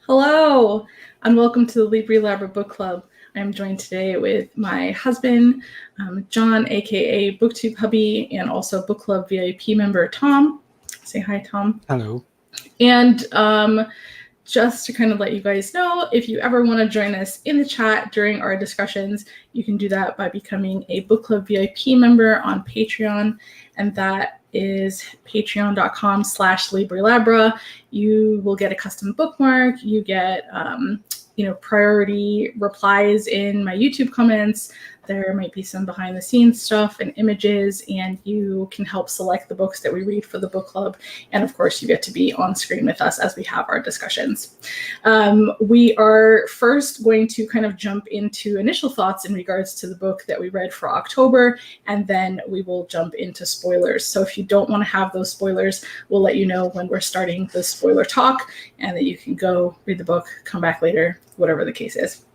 Hello, and welcome to the Libri Labra Book Club. I am joined today with my husband, John, aka BookTube hubby, and also Book Club VIP member Tom. Say hi, Tom. Hello. And just to kind of let you guys know, if you ever want to join us in the chat during our discussions, you can do that by becoming a Book Club VIP member on Patreon, and that is patreon.com/Libri Labra. You will get a custom bookmark. You get, priority replies in my YouTube comments. There might be some behind the scenes stuff and images, and you can help select the books that we read for the book club. And of course, you get to be on screen with us as we have our discussions. We are first going to kind of jump into initial thoughts in regards to the book that we read for October, and then we will jump into spoilers. So if you don't want to have those spoilers, we'll let you know when we're starting the spoiler talk, and that you can go read the book, come back later, whatever the case is.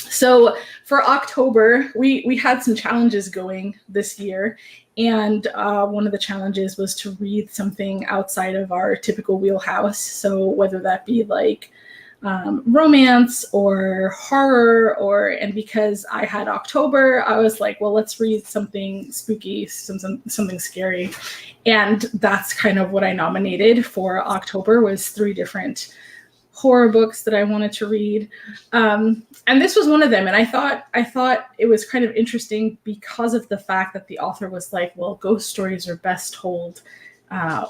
So for October, we had some challenges going this year, and one of the challenges was to read something outside of our typical wheelhouse. So whether that be like romance or horror, and because I had October, I was like, well, let's read something spooky, something scary. And that's kind of what I nominated for October, was 3 different horror books that I wanted to read. And this was one of them. And I thought it was kind of interesting because of the fact that the author was like, well, ghost stories are best told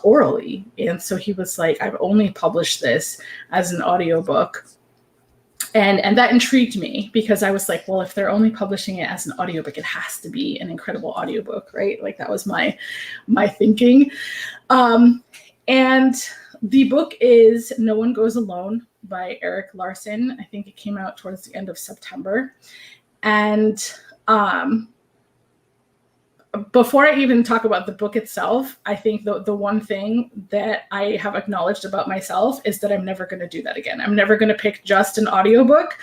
orally. And so he was like, I've only published this as an audiobook. And that intrigued me, because I was like, well, if they're only publishing it as an audiobook, it has to be an incredible audiobook, right? Like that was my thinking. And the book is No One Goes Alone by Erik Larson. I think it came out towards the end of September. And before I even talk about the book itself, I think the one thing that I have acknowledged about myself is that I'm never going to do that again. I'm never going to pick just an audiobook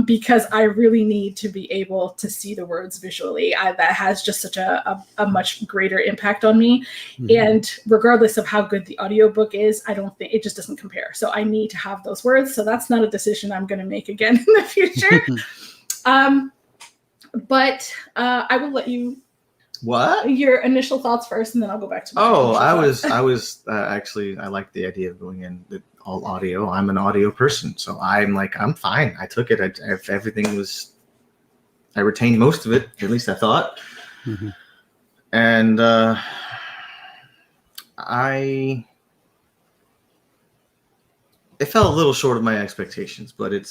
because I really need to be able to see the words visually. That has just such a much greater impact on me. Mm-hmm. And regardless of how good the audiobook is, I don't think it just doesn't compare. So I need to have those words. So that's not a decision I'm going to make again in the future. But I will let you. What? Your initial thoughts first, and then I'll go back to my I was actually, I like the idea of going in all audio. I'm an audio person, so I'm fine. I took it. If everything was, I retained most of it, at least I thought. Mm-hmm. And it fell a little short of my expectations, but it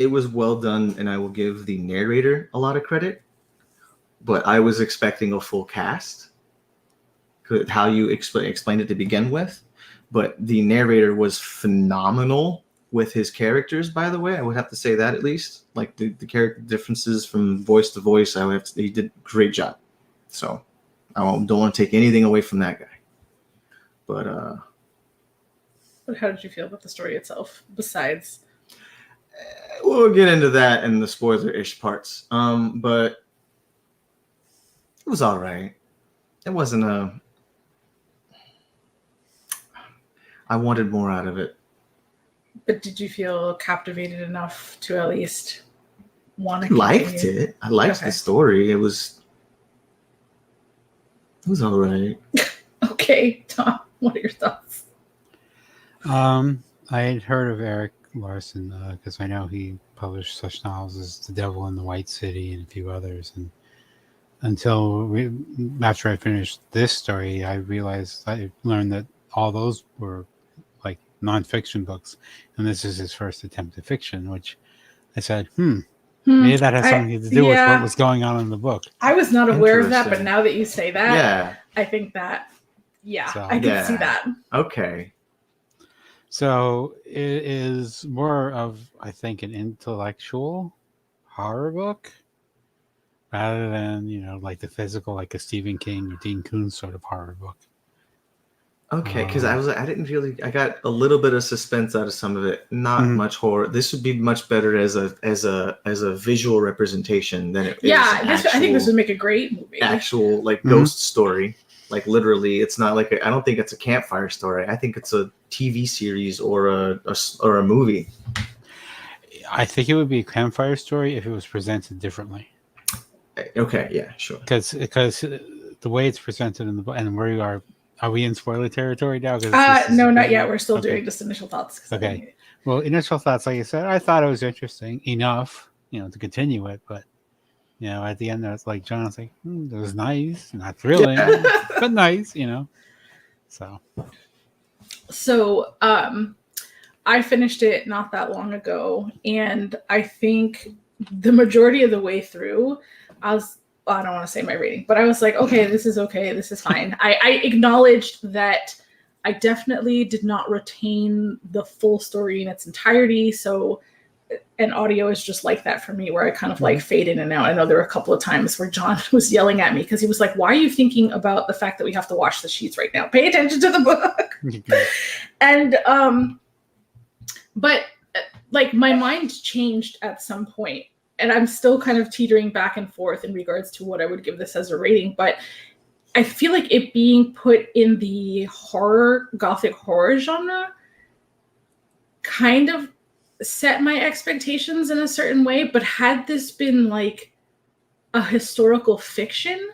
was well done, and I will give the narrator a lot of credit. But I was expecting a full cast, how you explained it to begin with. But the narrator was phenomenal with his characters, by the way. I would have to say that, at least. Like the character differences from voice to voice, he did a great job. So I don't want to take anything away from that guy. But how did you feel about the story itself, besides? We'll get into that in the spoiler-ish parts. But it was all right. It wasn't I wanted more out of it. But did you feel captivated enough to at least want to continue? Liked it. I liked the story. It was all right. Okay, Tom, what are your thoughts? I had heard of Erik Larson because I know he published such novels as The Devil in the White City and a few others, and after I finished this story, I learned that all those were like nonfiction books, and this is his first attempt at fiction, which I said, maybe that has something to do with what was going on in the book. I was not aware of that, but now that you say that, I think that, I can see that. Okay. So it is more of, I think, an intellectual horror book, rather than, like the physical, like a Stephen King or Dean Koontz sort of horror book. Okay, because I got a little bit of suspense out of some of it. Not much horror. This would be much better as a visual representation than it is. I think this would make a great movie. Actual ghost story. Like literally, it's not like I don't think it's a campfire story. I think it's a TV series or a movie. I think it would be a campfire story if it was presented differently. Okay, yeah, sure. Because the way it's presented in the book, and where you are we in spoiler territory now? No, not yet. We're still doing just initial thoughts. Okay. Well, initial thoughts, like I said, I thought it was interesting enough, to continue it, but at the end, it's like John's like, it was nice, not thrilling, but nice, So, I finished it not that long ago, and I think the majority of the way through, I don't want to say my rating, but I was like, okay, this is fine. I acknowledged that I definitely did not retain the full story in its entirety, so and audio is just like that for me, where I kind of like fade in and out. I know there were a couple of times where John was yelling at me because he was like, why are you thinking about the fact that we have to wash the sheets right now? Pay attention to the book. And but like my mind changed at some point, and I'm still kind of teetering back and forth in regards to what I would give this as a rating, but I feel like it being put in the Gothic horror genre kind of set my expectations in a certain way, but had this been like a historical fiction,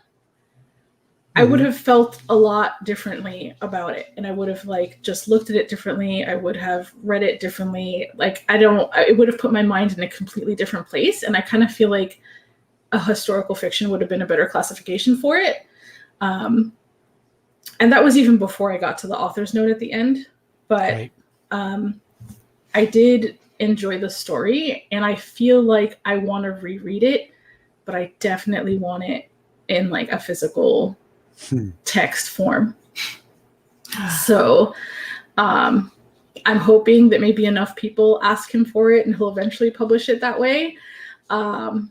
I would have felt a lot differently about it, and I would have like just looked at it differently. I would have read it differently. Like it would have put my mind in a completely different place, and I kind of feel like a historical fiction would have been a better classification for it. And that was even before I got to the author's note at the end, but I did enjoy the story, and I feel like I want to reread it, but I definitely want it in like a physical text form. So I'm hoping that maybe enough people ask him for it and he'll eventually publish it that way. But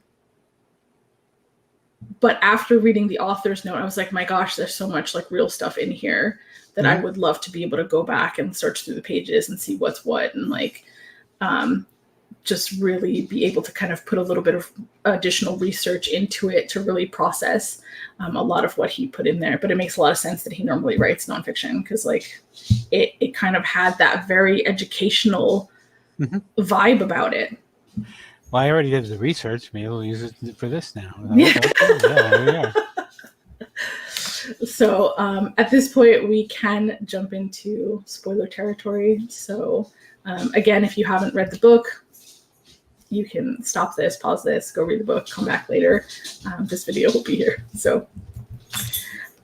after reading the author's note, I was like, my gosh, there's so much like real stuff in here that I would love to be able to go back and search through the pages and see what's what, and like just really be able to kind of put a little bit of additional research into it to really process a lot of what he put in there. But it makes a lot of sense that he normally writes nonfiction, because like it kind of had that very educational vibe about it. Well, I already did the research. Maybe we'll use it for this now. So at this point, we can jump into spoiler territory. So again, if you haven't read the book, you can stop this, pause this, go read the book, come back later. This video will be here. So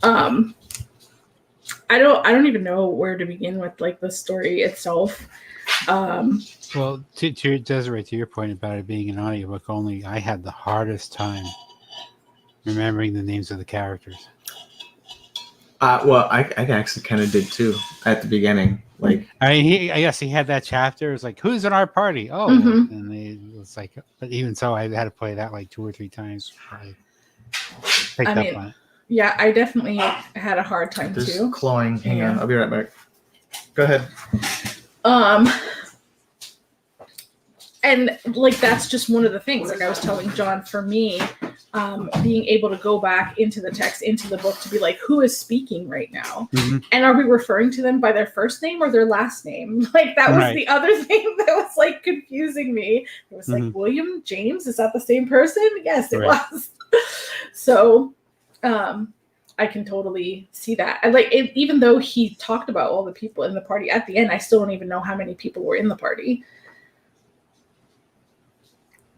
I don't even know where to begin with like the story itself. Well, to Desirai, to your point about it being an audiobook only, I had the hardest time remembering the names of the characters. Well, I actually kind of did too at the beginning. Like, I guess he had that chapter. It was like, who's in our party? Oh, and it was like, but even so, I had to play that like 2 or 3 times. I picked up on it. Yeah, I definitely had a hard time too. Clawing. Hang on, I'll be right back. Go ahead. And like that's just one of the things. Like I was telling John, for me, being able to go back into the text, into the book, to be like, who is speaking right now? And are we referring to them by their first name or their last name? Like that was the other thing that was like confusing me. It was like, William James, is that the same person? Yes, it was. So I can totally see that. And like even though he talked about all the people in the party at the end, I still don't even know how many people were in the party.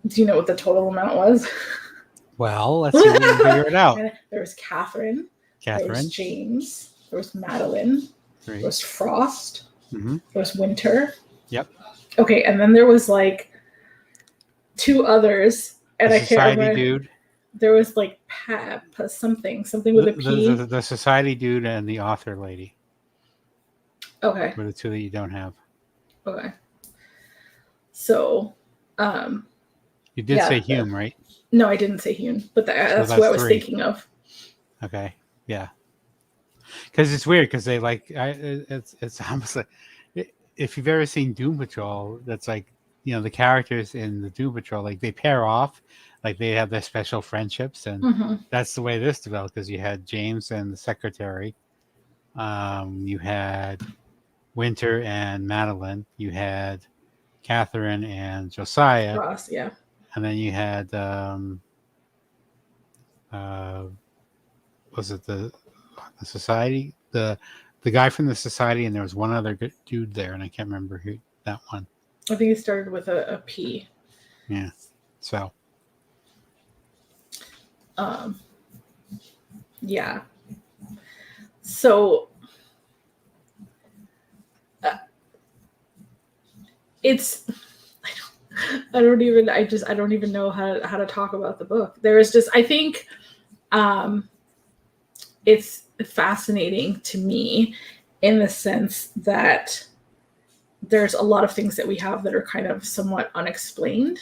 Do you know what the total amount was? Well, let's see if we can figure it out. There was Catherine. There was James. There was Madeline. There was Frost. There was Winter. Yep. Okay, and then there was like 2 others, and I can't remember. Dude. There was like something with a P. The society dude and the author lady. Okay. Were the 2 that you don't have. Okay. So, you did say Hume, right? No, I didn't say Hume, but that's what I was thinking of. Okay, yeah. Because it's weird, because they like it's almost like, if you've ever seen Doom Patrol, that's like, the characters in the Doom Patrol, like they pair off, like they have their special friendships, and that's the way this developed. Because you had James and the secretary, you had Winter and Madeline, you had Catherine and Josiah, Ross, yeah. and then you had was it the society, the guy from the society, and there was one other good dude there, and I can't remember who that one. I think it started with a P. Yeah. So. Yeah. So it's I don't even know how to talk about the book. There is just, I think it's fascinating to me in the sense that there's a lot of things that we have that are kind of somewhat unexplained.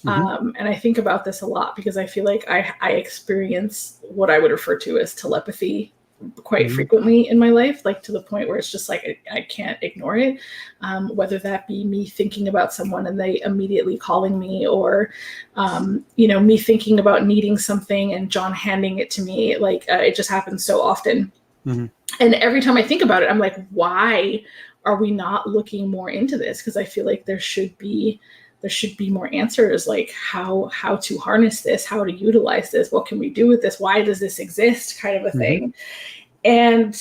And I think about this a lot because I feel like I experience what I would refer to as telepathy quite frequently in my life, like to the point where it's just like I can't ignore it, whether that be me thinking about someone and they immediately calling me, or me thinking about needing something and John handing it to me. Like it just happens so often. And every time I think about it, I'm like, why are we not looking more into this? Because I feel like there should be more answers, like how to harness this, how to utilize this, what can we do with this, why does this exist, kind of a thing. And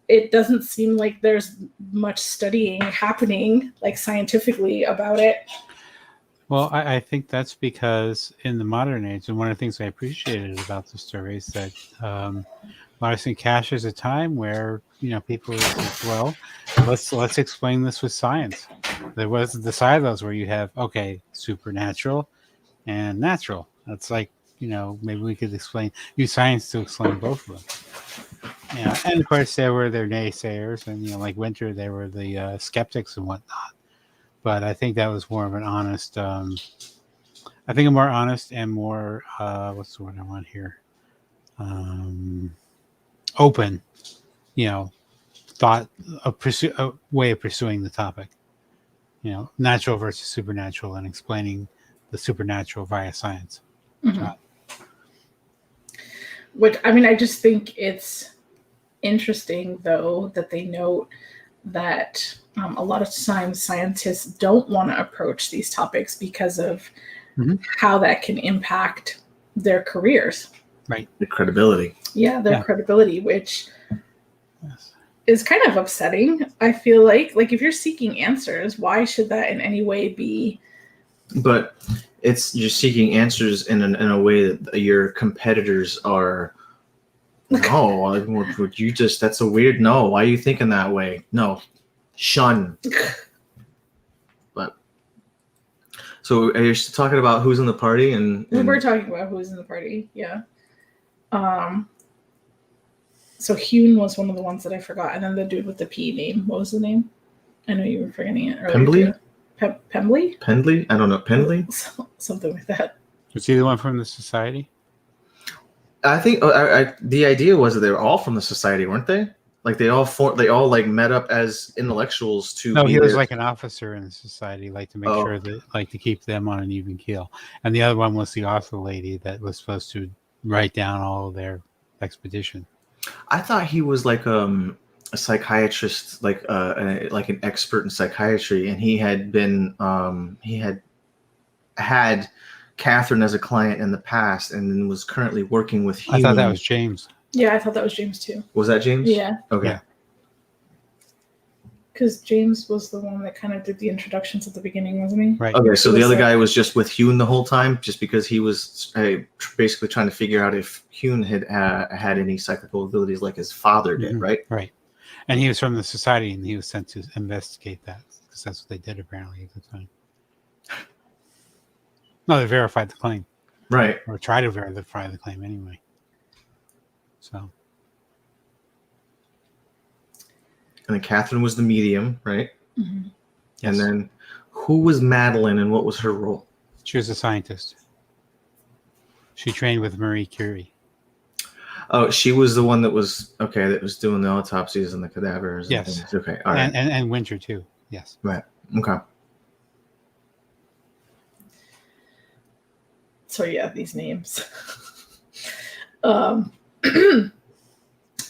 it doesn't seem like there's much studying happening, like scientifically, about it. Well, I think that's because in the modern age, and one of the things I appreciated about the story is that Larson captures a time where people are like, well, let's explain this with science. There was the silos where you have supernatural and natural. That's like maybe we could use science to explain both of them. And of course there were their naysayers, and like Winter, there were the skeptics and whatnot. But I think that was more of an honest. I think a more honest and more what's the word I want here? Open, thought a way of pursuing the topic. Natural versus supernatural, and explaining the supernatural via science. Which, I mean, I just think it's interesting, though, that they note that a lot of times scientists don't want to approach these topics because of how that can impact their careers. Right. The credibility. Yeah, their credibility, which is kind of upsetting. I feel like if you're seeking answers, why should that in any way be? But you're seeking answers in a way that your competitors are. No, would you just? That's a weird. No, why are you thinking that way? No, shun. But so are you talking about who's in the party? And we're talking about who's in the party. Yeah. So Hune was one of the ones that I forgot, and then the dude with the P name. What was the name? I know you were forgetting it earlier. Pembley? Pendley? I don't know. Pendley? Something like that. Was he the one from the society? I think the idea was that they were all from the society, weren't they? Like they all like met up as intellectuals to. No, he was like an officer in the society, like to make sure that, like, to keep them on an even keel. And the other one was the author lady that was supposed to write down all of their expedition. I thought he was like a psychiatrist, like an expert in psychiatry, and he had been had Catherine as a client in the past, and was currently working with Hugh. I thought that was James. Yeah, I thought that was James too. Was that James? Yeah. Okay. Because James was the one that kind of did the introductions at the beginning, wasn't he? Right. Okay, so the other guy was just with Hune the whole time, just because he was basically trying to figure out if Hune had any psychical abilities like his father did, right? Right. And he was from the society, and he was sent to investigate that, because that's what they did apparently at the time. No, they verified the claim. Right. Or tried to verify the claim anyway. So. And then Catherine was the medium, right? Mm-hmm. Yes. And then who was Madeline, and what was her role? She was a scientist. She trained with Marie Curie. Oh, she was the one that was doing the autopsies and the cadavers. Yes. And okay. All right. And Winter too. Yes. Right. Okay. So yeah, these names.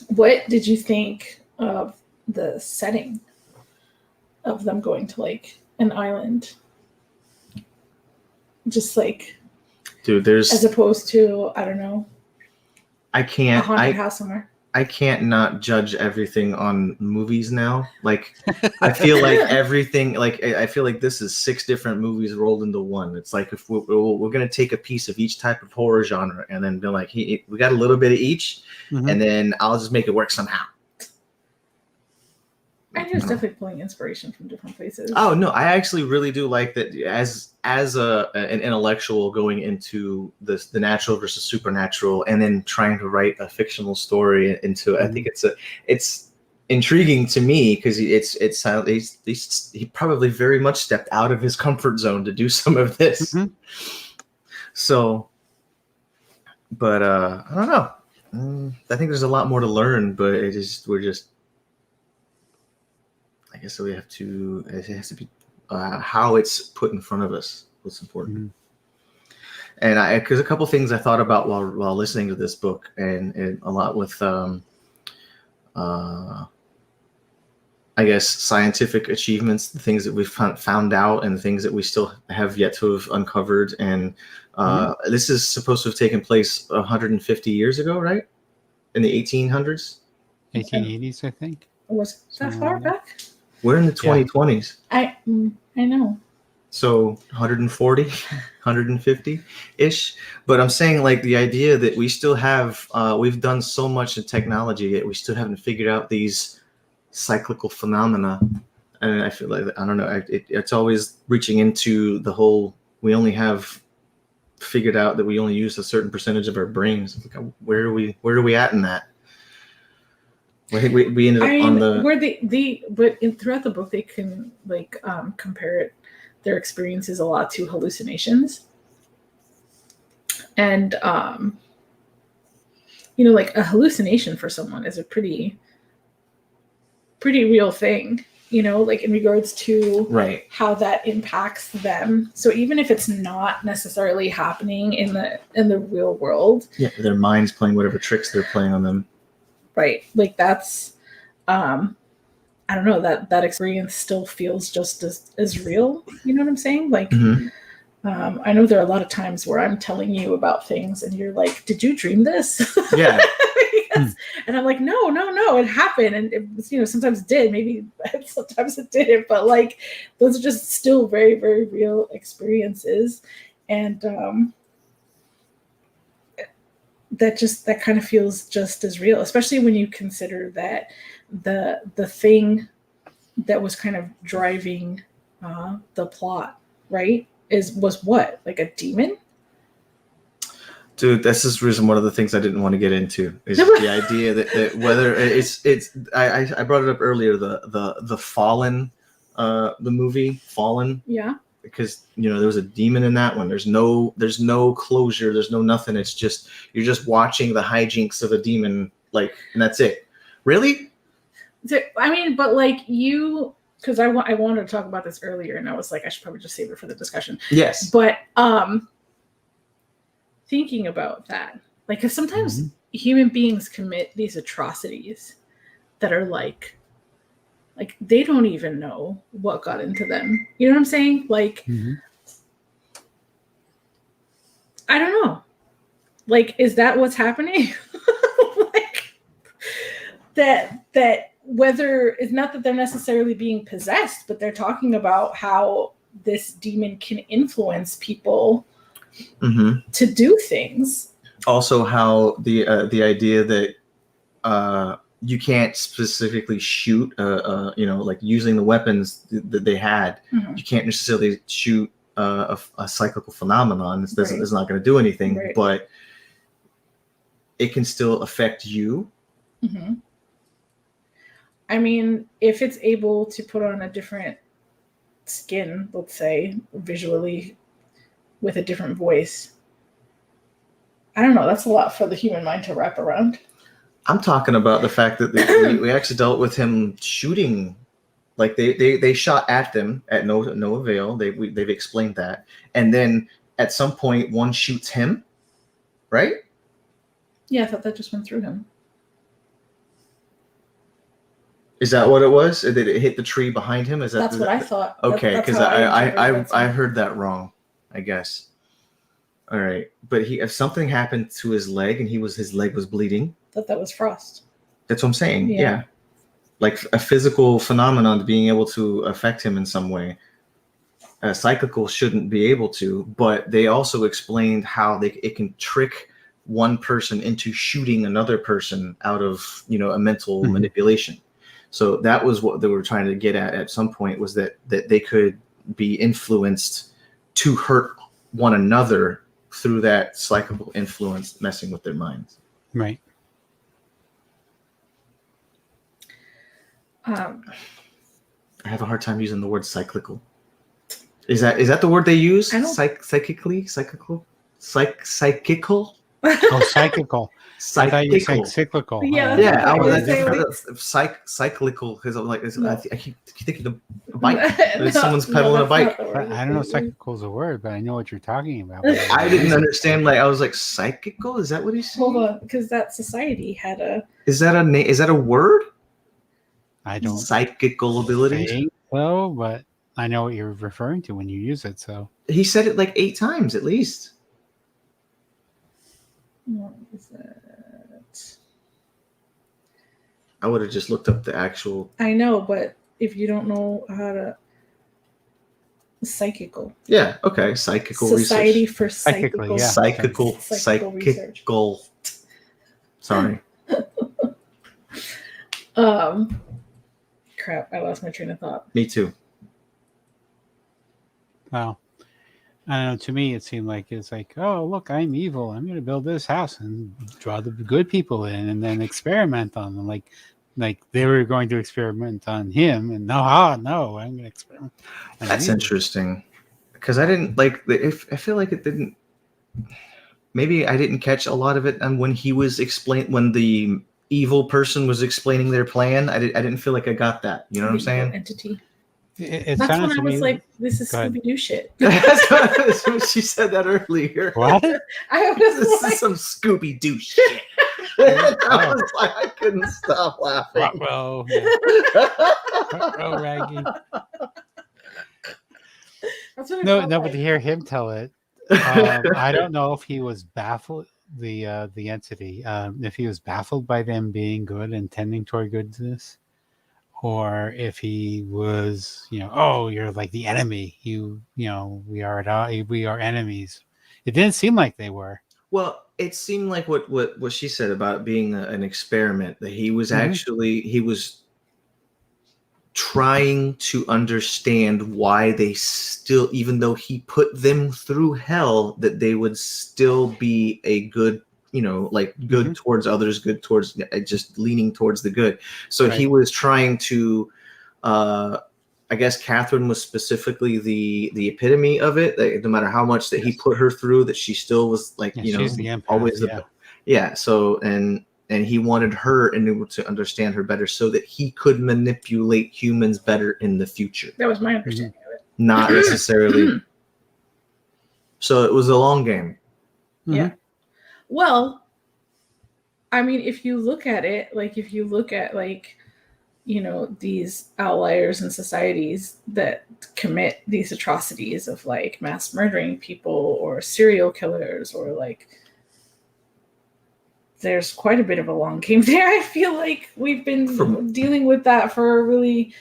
What did you think of the setting of them going to like an island? Just like, dude, there's as opposed to, I don't know, I a can't haunted house somewhere. I can't not judge everything on movies now. Like, I feel like everything, like, I feel like this is 6 different movies rolled into one. It's like, if we're going to take a piece of each type of horror genre and then be like, hey, we got a little bit of each, and then I'll just make it work somehow. I think it's definitely pulling inspiration from different places. Oh, no, I actually really do like that as an intellectual going into the natural versus supernatural and then trying to write a fictional story into it. I think it's intriguing to me because he probably very much stepped out of his comfort zone to do some of this. So, but I don't know. I think there's a lot more to learn, but I guess we have to. It has to be how it's put in front of us. What's important, and because a couple things I thought about while listening to this book, and a lot with I guess scientific achievements, the things that we've found out, and the things that we still have yet to have uncovered. And this is supposed to have taken place 150 years ago, right? In the 1800s, 1880s, I think. Was that far back? We're in the 2020s. I know. So 140, 150-ish. But I'm saying, like, the idea that we still have, we've done so much in technology, yet we still haven't figured out these cyclical phenomena. And I feel like, I don't know, it's always reaching into the whole, we only have figured out that we only use a certain percentage of our brains. Where are we at in that? I think we ended up on the where throughout the book they can like compare their experiences a lot to hallucinations, and like a hallucination for someone is a pretty real thing, like in regards to how that impacts them. So even if it's not necessarily happening in the real world, their mind's playing whatever tricks they're playing on them. Right. Like that's, I don't know, that experience still feels just as real. You know what I'm saying? Like, I know there are a lot of times where I'm telling you about things and you're like, did you dream this? Yeah. And I'm like, no, it happened. And it was, sometimes it did, maybe sometimes it didn't, but like, those are just still very, very real experiences. And, that kind of feels just as real, especially when you consider that the thing that was kind of driving the plot, right, was what, like a demon? Dude, this is one of the things I didn't want to get into is the idea that whether it's I brought it up earlier, the Fallen, the movie Fallen. Yeah. Because there was a demon in that one. There's no closure. There's no nothing. It's just you're just watching the hijinks of a demon, like, and that's it. Really? I mean, but like because I wanted to talk about this earlier, and I was like, I should probably just save it for the discussion. Yes. But thinking about that, like, because sometimes human beings commit these atrocities that are like they don't even know what got into them. You know what I'm saying? Like, I don't know. Like, is that what's happening? Like, that whether it's not that they're necessarily being possessed, but they're talking about how this demon can influence people to do things. Also, how the idea that you can't specifically shoot, like using the weapons that they had, you can't necessarily shoot a cyclical phenomenon. It's not going to do anything, but it can still affect you. I mean, if it's able to put on a different skin, let's say, visually, with a different voice, I don't know. That's a lot for the human mind to wrap around. I'm talking about the fact that we actually dealt with him shooting, like they shot at them at no avail. They've explained that, and then at some point one shoots him, right? Yeah, I thought that just went through him. Is that what it was? Did it hit the tree behind him? Is that That's what I thought. Okay, That's because how interpreted that I scene. heard that wrong, I guess. All right, but if something happened to his leg and his leg was bleeding. Thought that was Frost. That's what I'm saying. Yeah. Yeah. Like a physical phenomenon being able to affect him in some way. Cyclical shouldn't be able to, but they also explained how it can trick one person into shooting another person out of, a mental manipulation. So that was what they were trying to get at some point, was that they could be influenced to hurt one another through that cyclical influence messing with their minds. Right. I have a hard time using the word cyclical. Is that the word they use? Psychical? Oh, psychical. I thought you said Cyclical. cyclical. Yeah. Yeah, I was cyclical because I'm like, No. I keep thinking of a bike. Someone's pedaling a bike. I don't know if cyclical is a word, but I know what you're talking about. I didn't understand. Like, I was like, psychical? Is that what he's saying? Hold on, because that society had a. Is that a name? Is that a word? I don't Psychical abilities. think so, but I know what you're referring to when you use it. So He said it like 8 times at least. What is that? I would have just looked up the actual. I know, but if you don't know how to. Psychical. Yeah. Okay. Psychical Society research. for Psychical. Yeah. Psychical research. Psychical. Sorry. Crap! I lost my train of thought. Me too. well, I don't know. To me, it seemed like it's like, oh, look, I'm evil. I'm going to build this house and draw the good people in, and then experiment on them. Like they were going to experiment on him, and no, I'm going to experiment. That's interesting, because I didn't like. I feel like it didn't. Maybe I didn't catch a lot of it, and when he was when the evil person was explaining their plan, I didn't feel like I got that. You know what I'm saying? Entity. It That's sounded when to I was me like, "This is Go ahead. Scooby Doo shit." That's what she said that earlier. What? I This was is like, some Scooby Doo shit. I was like, I couldn't stop laughing. Well, Raggy. that's what I No, felt but like. to hear him tell it, I don't know if he was baffled. The entity, if he was baffled by them being good and tending toward goodness, or if he was, oh, you're like the enemy. We are enemies. It didn't seem like they were. Well, it seemed like what she said about being an experiment, that he was he was trying to understand why they still, even though he put them through hell, that they would still be a good, good towards others, good towards, just leaning towards the good. So Right. he was trying to, I guess Catherine was specifically the epitome of it. Like, no matter how much that he put her through, that she still was like, she's the empath, always yeah. So, and he wanted her in order to understand her better so that he could manipulate humans better in the future. That was my understanding of it. Not necessarily. So it was a long game. Yeah. Well, I mean, if you look at it, these outliers in societies that commit these atrocities of like mass murdering people or serial killers, or like, there's quite a bit of a long game there. I feel like we've been dealing with that for a really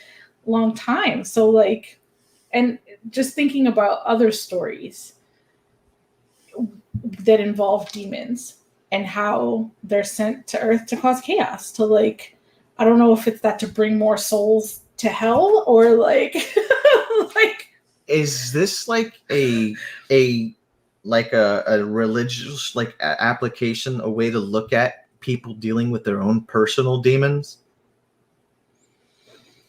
long time. So like, and just thinking about other stories that involve demons and how they're sent to Earth to cause chaos, to like, I don't know if it's that to bring more souls to hell, or like, is this like a religious application, a way to look at people dealing with their own personal demons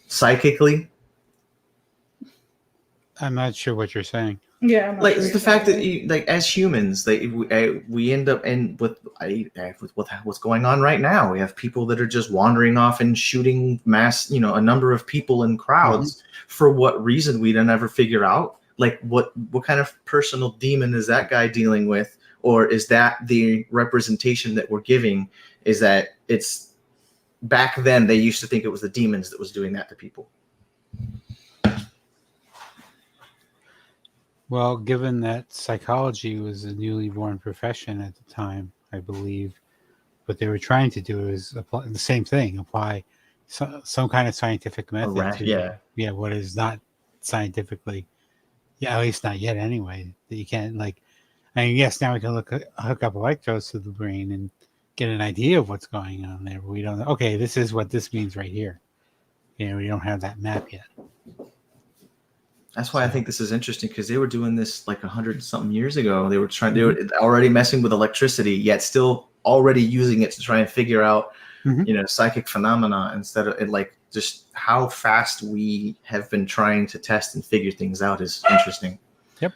psychically? I'm not sure what you're saying. Yeah, like it's the fact that as humans, we end up with what's going on right now. We have people that are just wandering off and shooting a number of people in crowds for what reason we don't ever figure out. like what kind of personal demon is that guy dealing with? Or is that the representation that we're giving, is that it's back then they used to think it was the demons that was doing that to people? Well, given that psychology was a newly born profession at the time, I believe what they were trying to do is apply the same thing, apply some kind of scientific method to what is not scientifically, at least not yet anyway, that you can't like. I mean, yes, now we can hook up electrodes to the brain and get an idea of what's going on there, but we don't know. Okay, this is what this means right here. We don't have that map yet. That's why I think this is interesting, because they were doing this like 100-something years ago. They were already messing with electricity, yet still already using it to try and figure out, psychic phenomena, instead of like just how fast we have been trying to test and figure things out is interesting. Yep.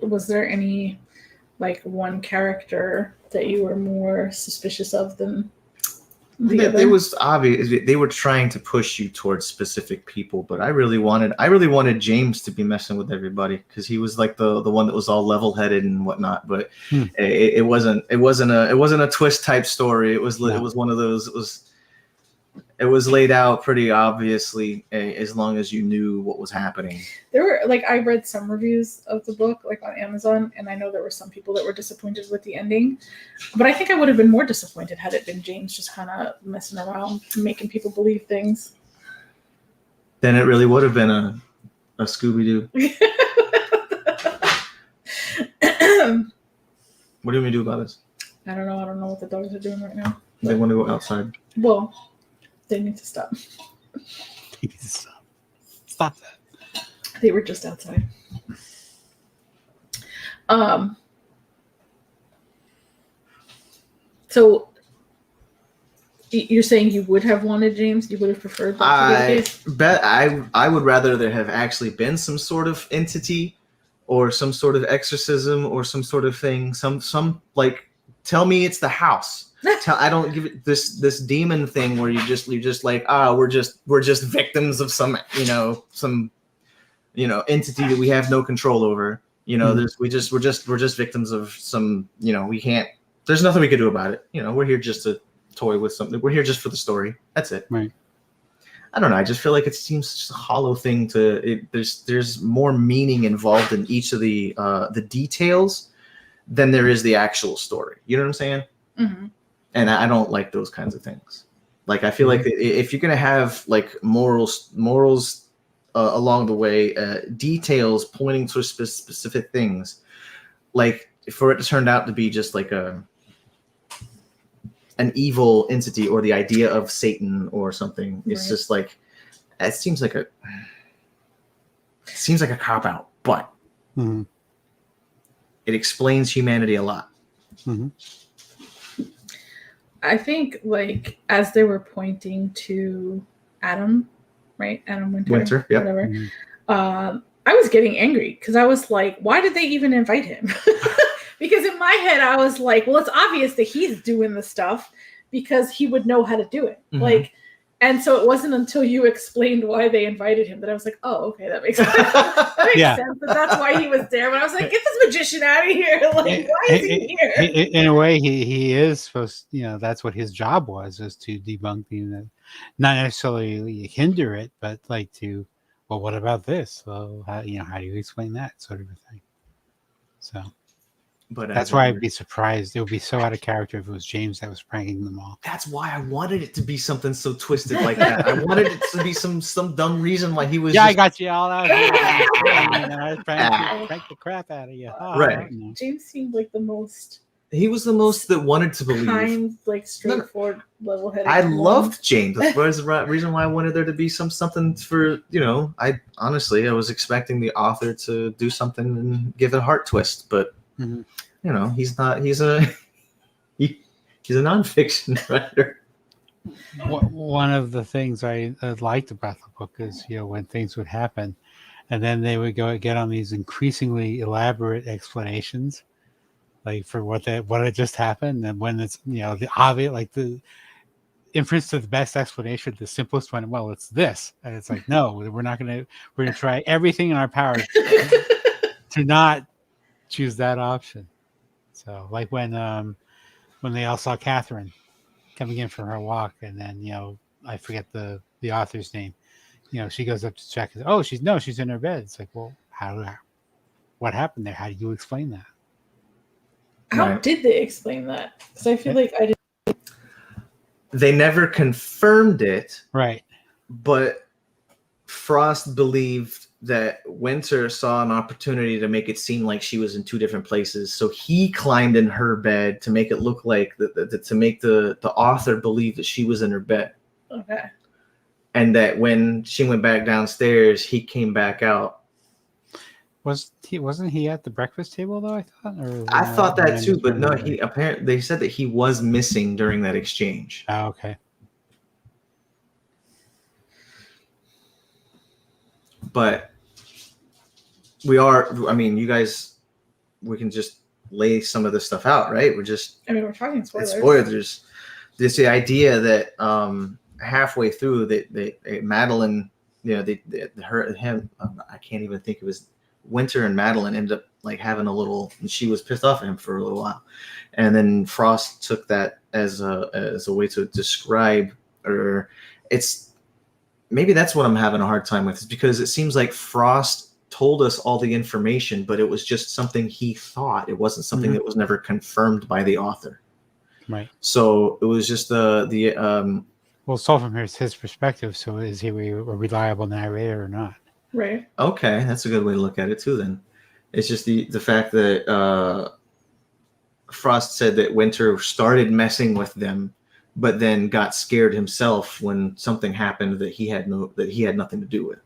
Was there any like one character that you were more suspicious of than the other? It was obvious they were trying to push you towards specific people, but I really wanted James to be messing with everybody, because he was like the one that was all level-headed and whatnot. But it wasn't a twist type story. It was one of those. It was laid out pretty obviously, as long as you knew what was happening. There were I read some reviews of the book like on Amazon, and I know there were some people that were disappointed with the ending, but I think I would have been more disappointed had it been James just kind of messing around, making people believe things. Then it really would have been a Scooby-Doo. What do we do about this? I don't know. I don't know what the dogs are doing right now. They want to go outside. Well, they need to stop. Stop that. They were just outside. So you're saying you would have wanted James? You would have preferred that to be the case? Bet I would rather there have actually been some sort of entity or some sort of exorcism or some sort of thing. Some like, tell me it's the house. I don't give it this demon thing where you're just like, we're just victims of some entity that we have no control over. We're just victims of some, we can't, there's nothing we can do about it. We're here just to toy with something. We're here just for the story. That's it. Right. I don't know. I just feel like it seems just a hollow thing there's more meaning involved in each of the details than there is the actual story. You know what I'm saying? Mm-hmm. And I don't like those kinds of things. Like, I feel like if you're going to have like morals along the way, details pointing to specific things, like for it to turn out to be just like an evil entity or the idea of Satan or something, it's just like, it seems like a cop out, but it explains humanity a lot. Mm-hmm. I think, like, as they were pointing to Adam, right? Adam Winter, yep. Whatever. Mm-hmm. I was getting angry because I was like, why did they even invite him? Because in my head, I was like, well, it's obvious that he's doing the stuff because he would know how to do it. Mm-hmm. Like, and so it wasn't until you explained why they invited him that I was like, oh, okay, that makes sense. That makes sense. That's why he was there. But I was like, get this magician out of here. Like, why is he here? In a way, he is supposed, that's what his job was to debunk not necessarily hinder it, but like well, what about this? Well, how do you explain that sort of a thing? So. But that's why I'd be surprised. It would be so out of character if it was James that was pranking them all. That's why I wanted it to be something so twisted like that. I wanted it to be some dumb reason why he was. Yeah, I got you all out here. I pranked the crap out of you. Right. James seemed like the most. He was the most that wanted to believe. Kind, like straightforward, level-headed. I loved James. That's the reason why I wanted there to be something for, I was expecting the author to do something and give it a heart twist, but. Mm-hmm. He's not. He's a nonfiction writer. One of the things I liked about the book is, when things would happen, and then they would go get on these increasingly elaborate explanations like for what had just happened, and when it's the obvious, like the inference to the best explanation, the simplest one. Well, it's this, and it's like, no, we're gonna try everything in our power to not choose that option. So, like when they all saw Catherine coming in for her walk, and then I forget the author's name. She goes up to check. Oh, she's in her bed. It's like, well, what happened there? How do you explain that? How did they explain that? Because I feel like I didn't. They never confirmed it. Right. But Frost believed that Winter saw an opportunity to make it seem like she was in two different places. So he climbed in her bed to make it look like to make the author believe that she was in her bed. Okay. And that when she went back downstairs, he came back out. Wasn't he at the breakfast table though? I thought that too, but no. He apparently they said that he was missing during that exchange. Oh, okay. But you guys, we can just lay some of this stuff out, right? We're talking spoilers. It's spoilers. There's the idea that halfway through that Madeline, I can't even think of his Winter and Madeline ended up like having a little, and she was pissed off at him for a little while. And then Frost took that as a way to describe, or it's maybe that's what I'm having a hard time with, is because it seems like Frost told us all the information, but it was just something he thought. It wasn't something that was never confirmed by the author. Right. So it was just well, it's all from his perspective. So is he a reliable narrator or not? Right. Okay, that's a good way to look at it too. Then it's just the fact that Frost said that Winter started messing with them, but then got scared himself when something happened that he had nothing to do with.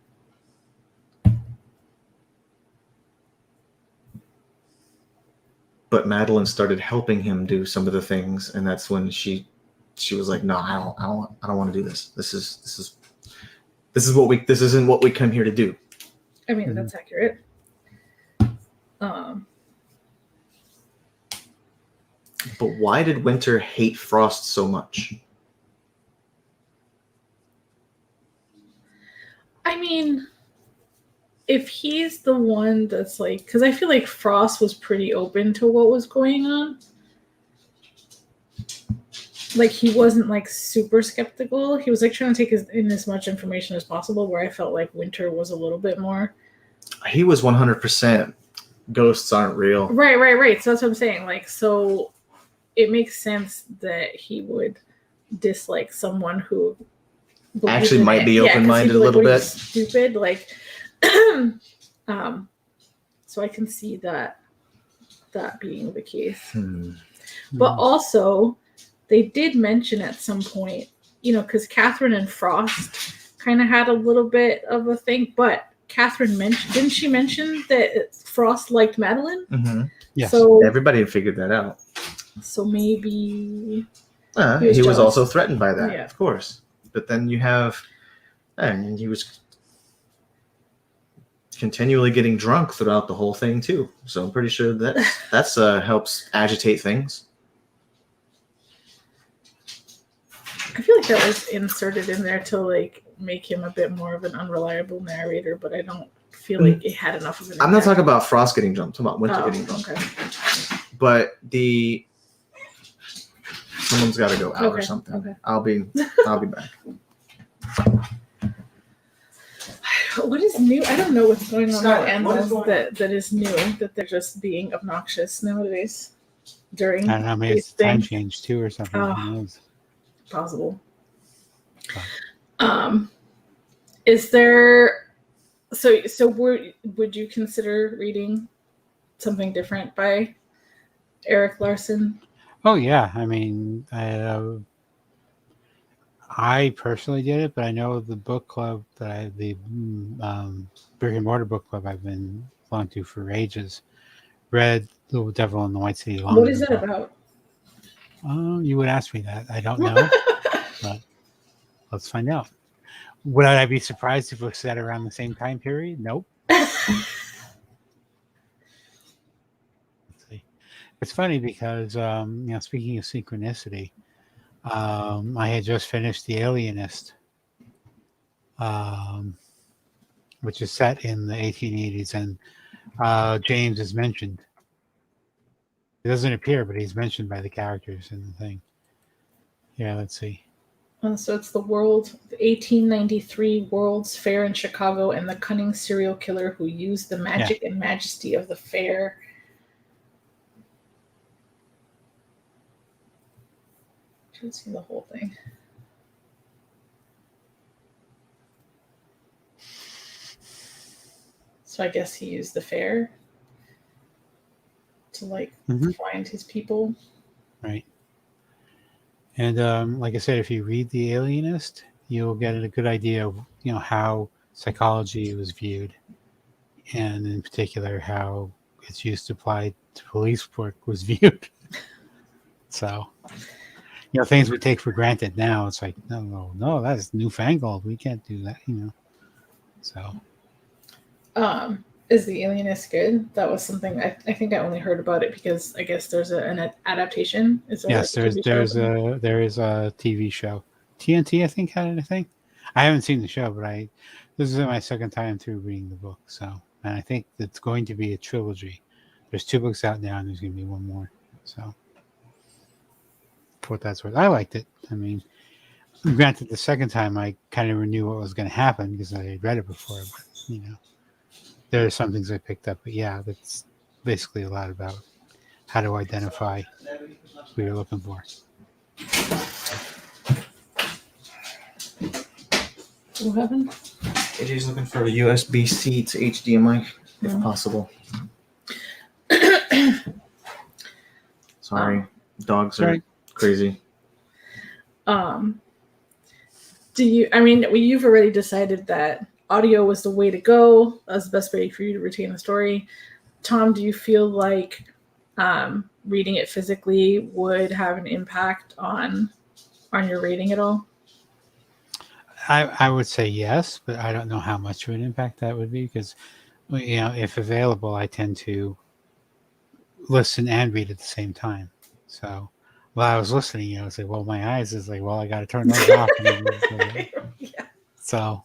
But Madeline started helping him do some of the things, and that's when she was like, "No, I don't want to do this. This isn't what we come here to do." I mean, that's accurate. But why did Winter hate Frost so much? I mean, if he's the one that's like, because I feel like Frost was pretty open to what was going on. Like, he wasn't like super skeptical. He was like trying to take in as much information as possible, where I felt like Winter was a little bit more. He was 100% ghosts aren't real. Right. So that's what I'm saying. Like, so it makes sense that he would dislike someone who actually might be open-minded a little bit. Stupid, like, so I can see that being the case. But also, they did mention at some point, because Catherine and Frost kind of had a little bit of a thing, but Catherine didn't she mention that Frost liked Madeline? Mm-hmm. Yes. So everybody had figured that out. So maybe he was also threatened by that, yeah. Of course. But then you have, and he was continually getting drunk throughout the whole thing too. So I'm pretty sure that's helps agitate things. I feel like that was inserted in there to like make him a bit more of an unreliable narrator, but I don't feel like it had enough of an impact. I'm not talking about Frost getting drunk. I'm talking about Winter getting drunk. Okay. But someone's got to go out or something. Okay. I'll be back. What is new? I don't know what's going on with animals that is new, that they're just being obnoxious nowadays during I don't know, maybe it's time change too or something. Who knows? Possible. Is there so would you consider reading something different by Erik Larson? Oh yeah, I mean, I personally did it, but I know the book club the brick and mortar book club I've been belonged to for ages, read Little Devil in the White City. What is that about? You would ask me that. I don't know, but let's find out. Would I be surprised if it was set around the same time period? Nope. Let's see. It's funny because, speaking of synchronicity, I had just finished The Alienist, um, which is set in the 1880s, and James is mentioned. He doesn't appear, but he's mentioned by the characters in the thing. Yeah, let's see. So it's the 1893 World's Fair in Chicago, and the cunning serial killer who used the magic and majesty of the fair. I should see the whole thing. So I guess he used the fair to find his people. Right. And like I said, if you read The Alienist, you'll get a good idea of how psychology was viewed, and in particular how it's used to apply to police work was viewed. So, things we take for granted now, it's like, no, that's newfangled. We can't do that, So. Is The Alienist good? That was something I think I only heard about it because I guess there's an adaptation. Yes, there is a TV show. TNT, I think, had it. I think I haven't seen the show, but this is my second time through reading the book. So, and I think it's going to be a trilogy. There's 2 books out now, and there's going to be one more. So, for what that's worth, I liked it. I mean, granted, the second time I kind of knew what was going to happen because I had read it before, but there are some things I picked up, but yeah, that's basically a lot about how to identify who you're looking for. What happened? AJ's looking for a USB-C to HDMI, if possible. Sorry, dogs are crazy. You've already decided that audio was the way to go. That's the best way for you to retain the story. Tom, do you feel like reading it physically would have an impact on your rating at all? I would say yes, but I don't know how much of an impact that would be because, if available, I tend to listen and read at the same time. So while I was listening, I was like, well, my eyes is like, well, I got to turn those off. Yeah. So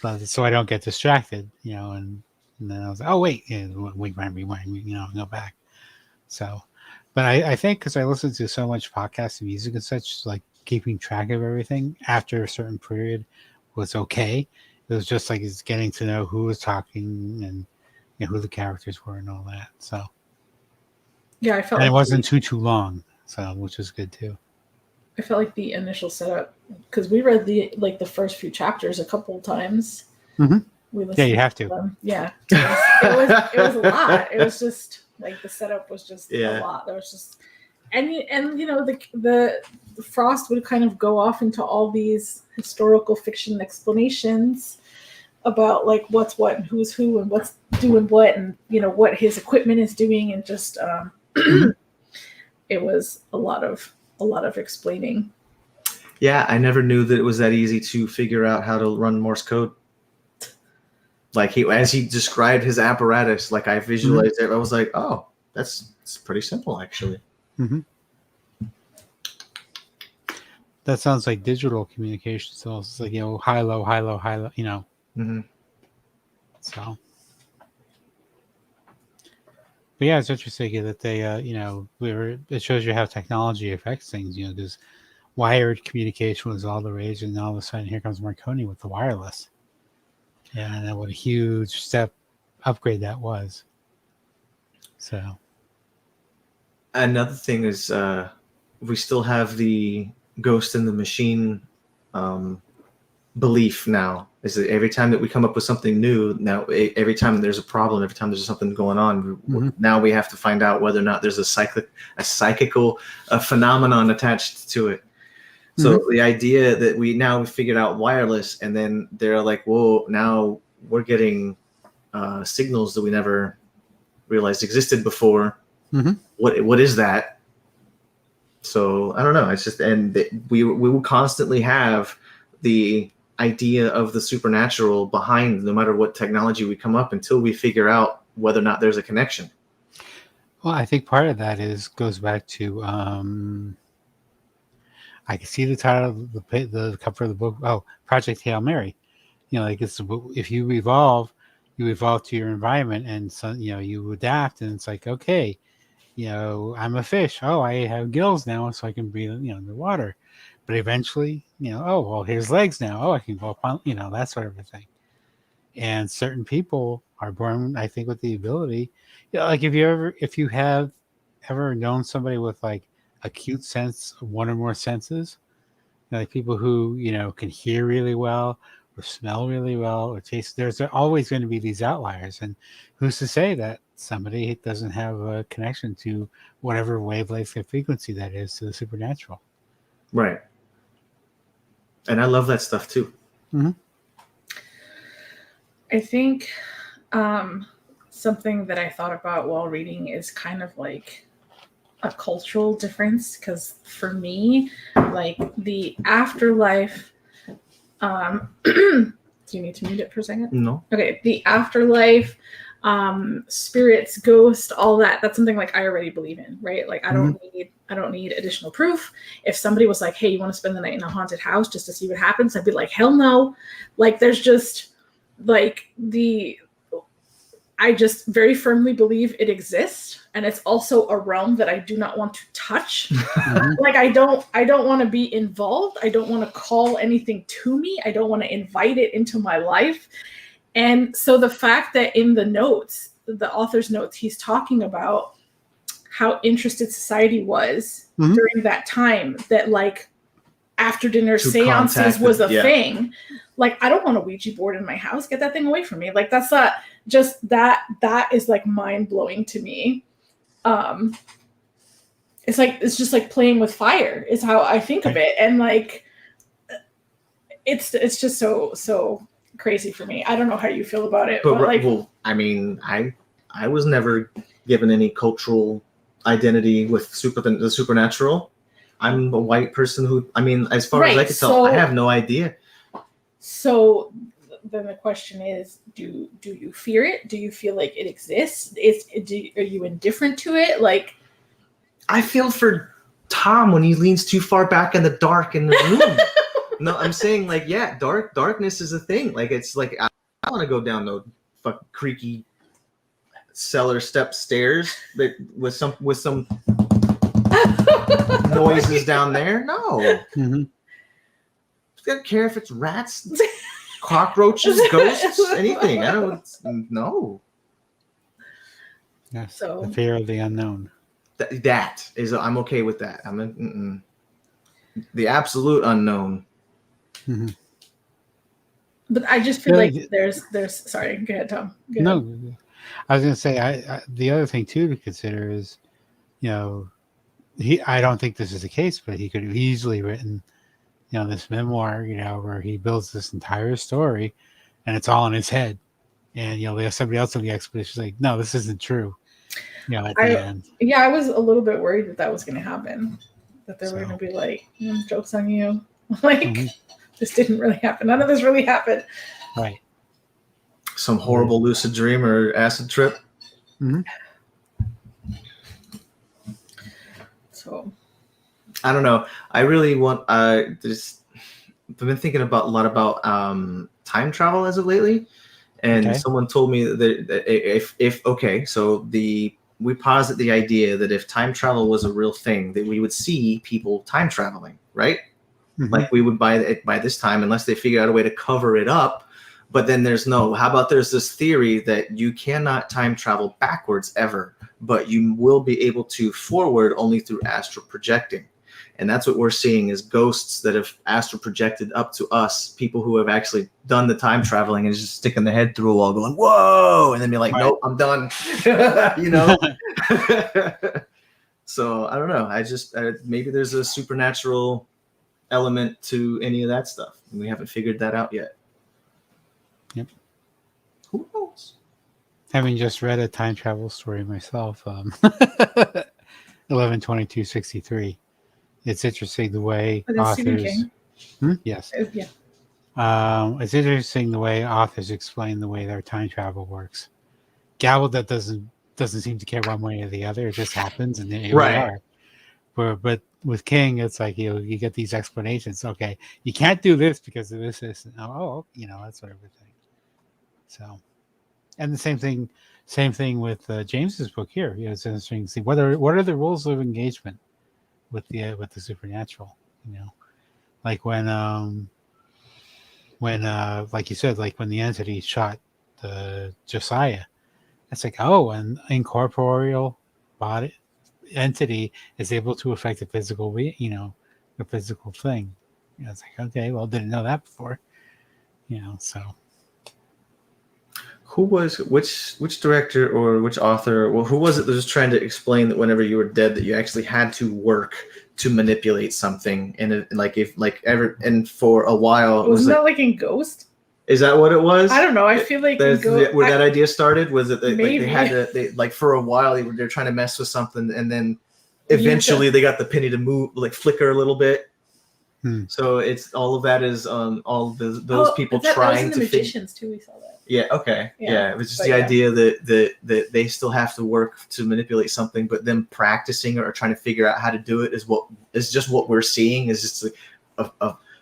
I don't get distracted, and then I was like, oh, wait, rewind, go back. So, but I think because I listened to so much podcast and music and such, like keeping track of everything after a certain period was okay. It was just like it's getting to know who was talking and who the characters were and all that. So, yeah, I felt and it wasn't too long, so which was good too. I felt like the initial setup, because we read the first few chapters a couple of times. Mm-hmm. Yeah, you have to. Them. Yeah, it was a lot. It was just like the setup was just a lot. There was just the Frost would kind of go off into all these historical fiction explanations about like what's what and who's who and what's doing what and what his equipment is doing, and just it was a lot of explaining. Yeah, I never knew that it was that easy to figure out how to run Morse code. Like as he described his apparatus, like I visualized it, I was like, oh, it's pretty simple actually. Mm-hmm. That sounds like digital communication. So it's like, high, low, high, low, high, low, Mm-hmm. So. But yeah, it's interesting that they, it shows you how technology affects things, because wired communication was all the rage, and all of a sudden here comes Marconi with the wireless. Yeah, and what a huge upgrade that was. So. Another thing is we still have the ghost in the machine belief now. Is that every time that we come up with something new, now every time there's a problem, every time there's something going on, now we have to find out whether or not there's a psychical phenomenon attached to it. So the idea that we figured out wireless, and then they're like, whoa, now we're getting signals that we never realized existed before. What is that? So I don't know. It's just, and we will constantly have the idea of the supernatural behind no matter what technology we come up until we figure out whether or not there's a connection. Well, I think part of that goes back to I can see the title, the cover of the book. Oh, Project Hail Mary. Like it's if you evolve to your environment, and so you adapt, and it's like, okay, I'm a fish. Oh, I have gills now, so I can breathe, underwater. But eventually, oh well, here's legs now. Oh, I can go up on, that sort of a thing. And certain people are born, I think, with the ability. Like if you have ever known somebody with like acute sense of one or more senses, like people who can hear really well, or smell really well, or taste. There's always going to be these outliers, and who's to say that somebody doesn't have a connection to whatever wavelength or frequency that is to the supernatural? Right. And I love that stuff too. Mm-hmm. I think something that I thought about while reading is kind of like a cultural difference, because for me, like the afterlife, do you need to mute it for a second? No. Okay, the afterlife, spirits, ghosts, all that's something like I already believe in, right? Like I don't need additional proof. If somebody was like, hey, you want to spend the night in a haunted house just to see what happens, I'd be like, hell no. Like there's just like I just very firmly believe it exists, and it's also a realm that I do not want to touch. Like I don't want to be involved. I don't want to call anything to me. I don't want to invite it into my life. And so the fact that in the notes, the author's notes, he's talking about how interested society was during that time, that like after dinner seances was a thing. Like, I don't want a Ouija board in my house. Get that thing away from me. Like, that's not just that is like mind blowing to me. It's just like playing with fire is how I think of it. And like, it's just so crazy for me. I don't know how you feel about it. But like, well, I mean, I was never given any cultural identity with the supernatural. I'm a white person who, I mean, as far as I can tell, I have no idea. So then the question is, do you fear it? Do you feel like it exists? Are you indifferent to it? Like, I feel for Tom when he leans too far back in the dark in the room. No, I'm saying like, yeah, darkness is a thing. Like, it's like, I don't want to go down the fucking creaky cellar step stairs with some noises down there. No. Mm-hmm. I don't care if it's rats, cockroaches, ghosts, anything. I don't know. Yes. So the fear of the unknown. That is, I'm okay with that. The absolute unknown. Mm-hmm. But I just feel like there's. Sorry, go ahead, Tom. Go ahead. No, I was going to say, I the other thing too to consider is, I don't think this is the case, but he could have easily written, this memoir, where he builds this entire story, and it's all in his head, and there's somebody else on the expedition like, no, this isn't true. At the end. Yeah, I was a little bit worried that was going to happen, that they were going to be like, jokes on you, like this didn't really happen. None of this really happened. Right. Some horrible lucid dream or acid trip. Mm-hmm. So, I don't know. I really want. I've been thinking a lot about time travel as of lately, and someone told me that we posit the idea that if time travel was a real thing, that we would see people time traveling, right? Mm-hmm. Like we would by this time, unless they figure out a way to cover it up. But then there's this theory that you cannot time travel backwards ever, but you will be able to forward only through astral projecting. And that's what we're seeing is ghosts that have astral projected up to us, people who have actually done the time traveling and just sticking their head through a wall going, whoa, and then be like, nope, I'm done. So I don't know. Maybe there's a supernatural element to any of that stuff. And we haven't figured that out yet. Yep. Who knows? Having just read a time travel story myself, 11/22/63. It's interesting the way authors. Yes. Yeah. It's interesting the way authors explain the way their time travel works. Gabble that doesn't doesn't seem to care one way or the other. It just happens, and here Right. we are. But with King, it's like you get these explanations. Okay, you can't do this because of this. And, that sort of a thing. So, and the same thing with James's book here. It's interesting to see what are the rules of engagement with the supernatural. Like when like you said, like when the entity shot Josiah, it's like, an incorporeal body entity is able to affect a physical a physical thing. It's like, okay, well, didn't know that before. So which director or which author, well, who was it that was trying to explain that whenever you were dead that you actually had to work to manipulate something, and for a while wasn't that like in Ghost? Is that what it was? I don't know. I feel like where that idea started was that they had to for a while they're trying to mess with something, and then eventually they got the penny to move, like flicker a little bit. So it's all of that is those people trying to. Magicians too. We saw that. Yeah. Okay. Yeah. It was just the idea that they still have to work to manipulate something, but them practicing or trying to figure out how to do it is just what we're seeing. Is just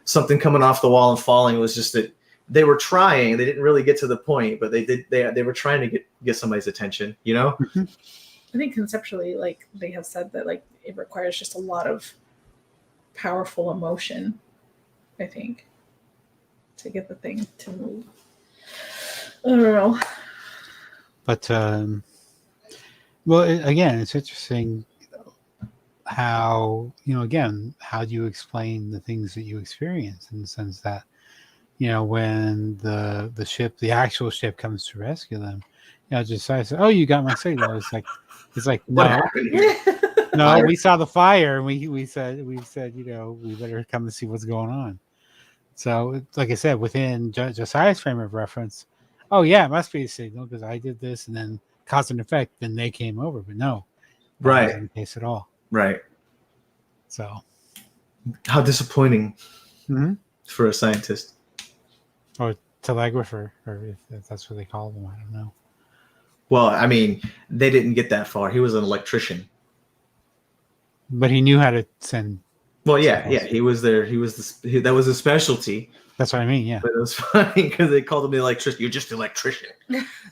something coming off the wall and falling. It was just that they were trying. They didn't really get to the point, but they did. They were trying to get somebody's attention. Mm-hmm. I think conceptually, like they have said that, like it requires just a lot of powerful emotion. I think to get the thing to move. I don't know. But again, it's interesting how how do you explain the things that you experience, in the sense that when the actual ship comes to rescue them, Josiah says, "Oh, you got my signal." It's like no, no, we saw the fire, and we said we better come and see what's going on. So, like I said, within Josiah's frame of reference, oh yeah, it must be a signal because I did this, and then cause and effect. Then they came over, but no, that wasn't the case at all. Right. So, how disappointing for a scientist or telegrapher, or if that's what they call them. I don't know. Well, I mean, they didn't get that far. He was an electrician, but he knew how to send. Well, yeah. He was there. That was his specialty. That's what I mean. Yeah. But it was funny because they called him the electrician. You're just an electrician.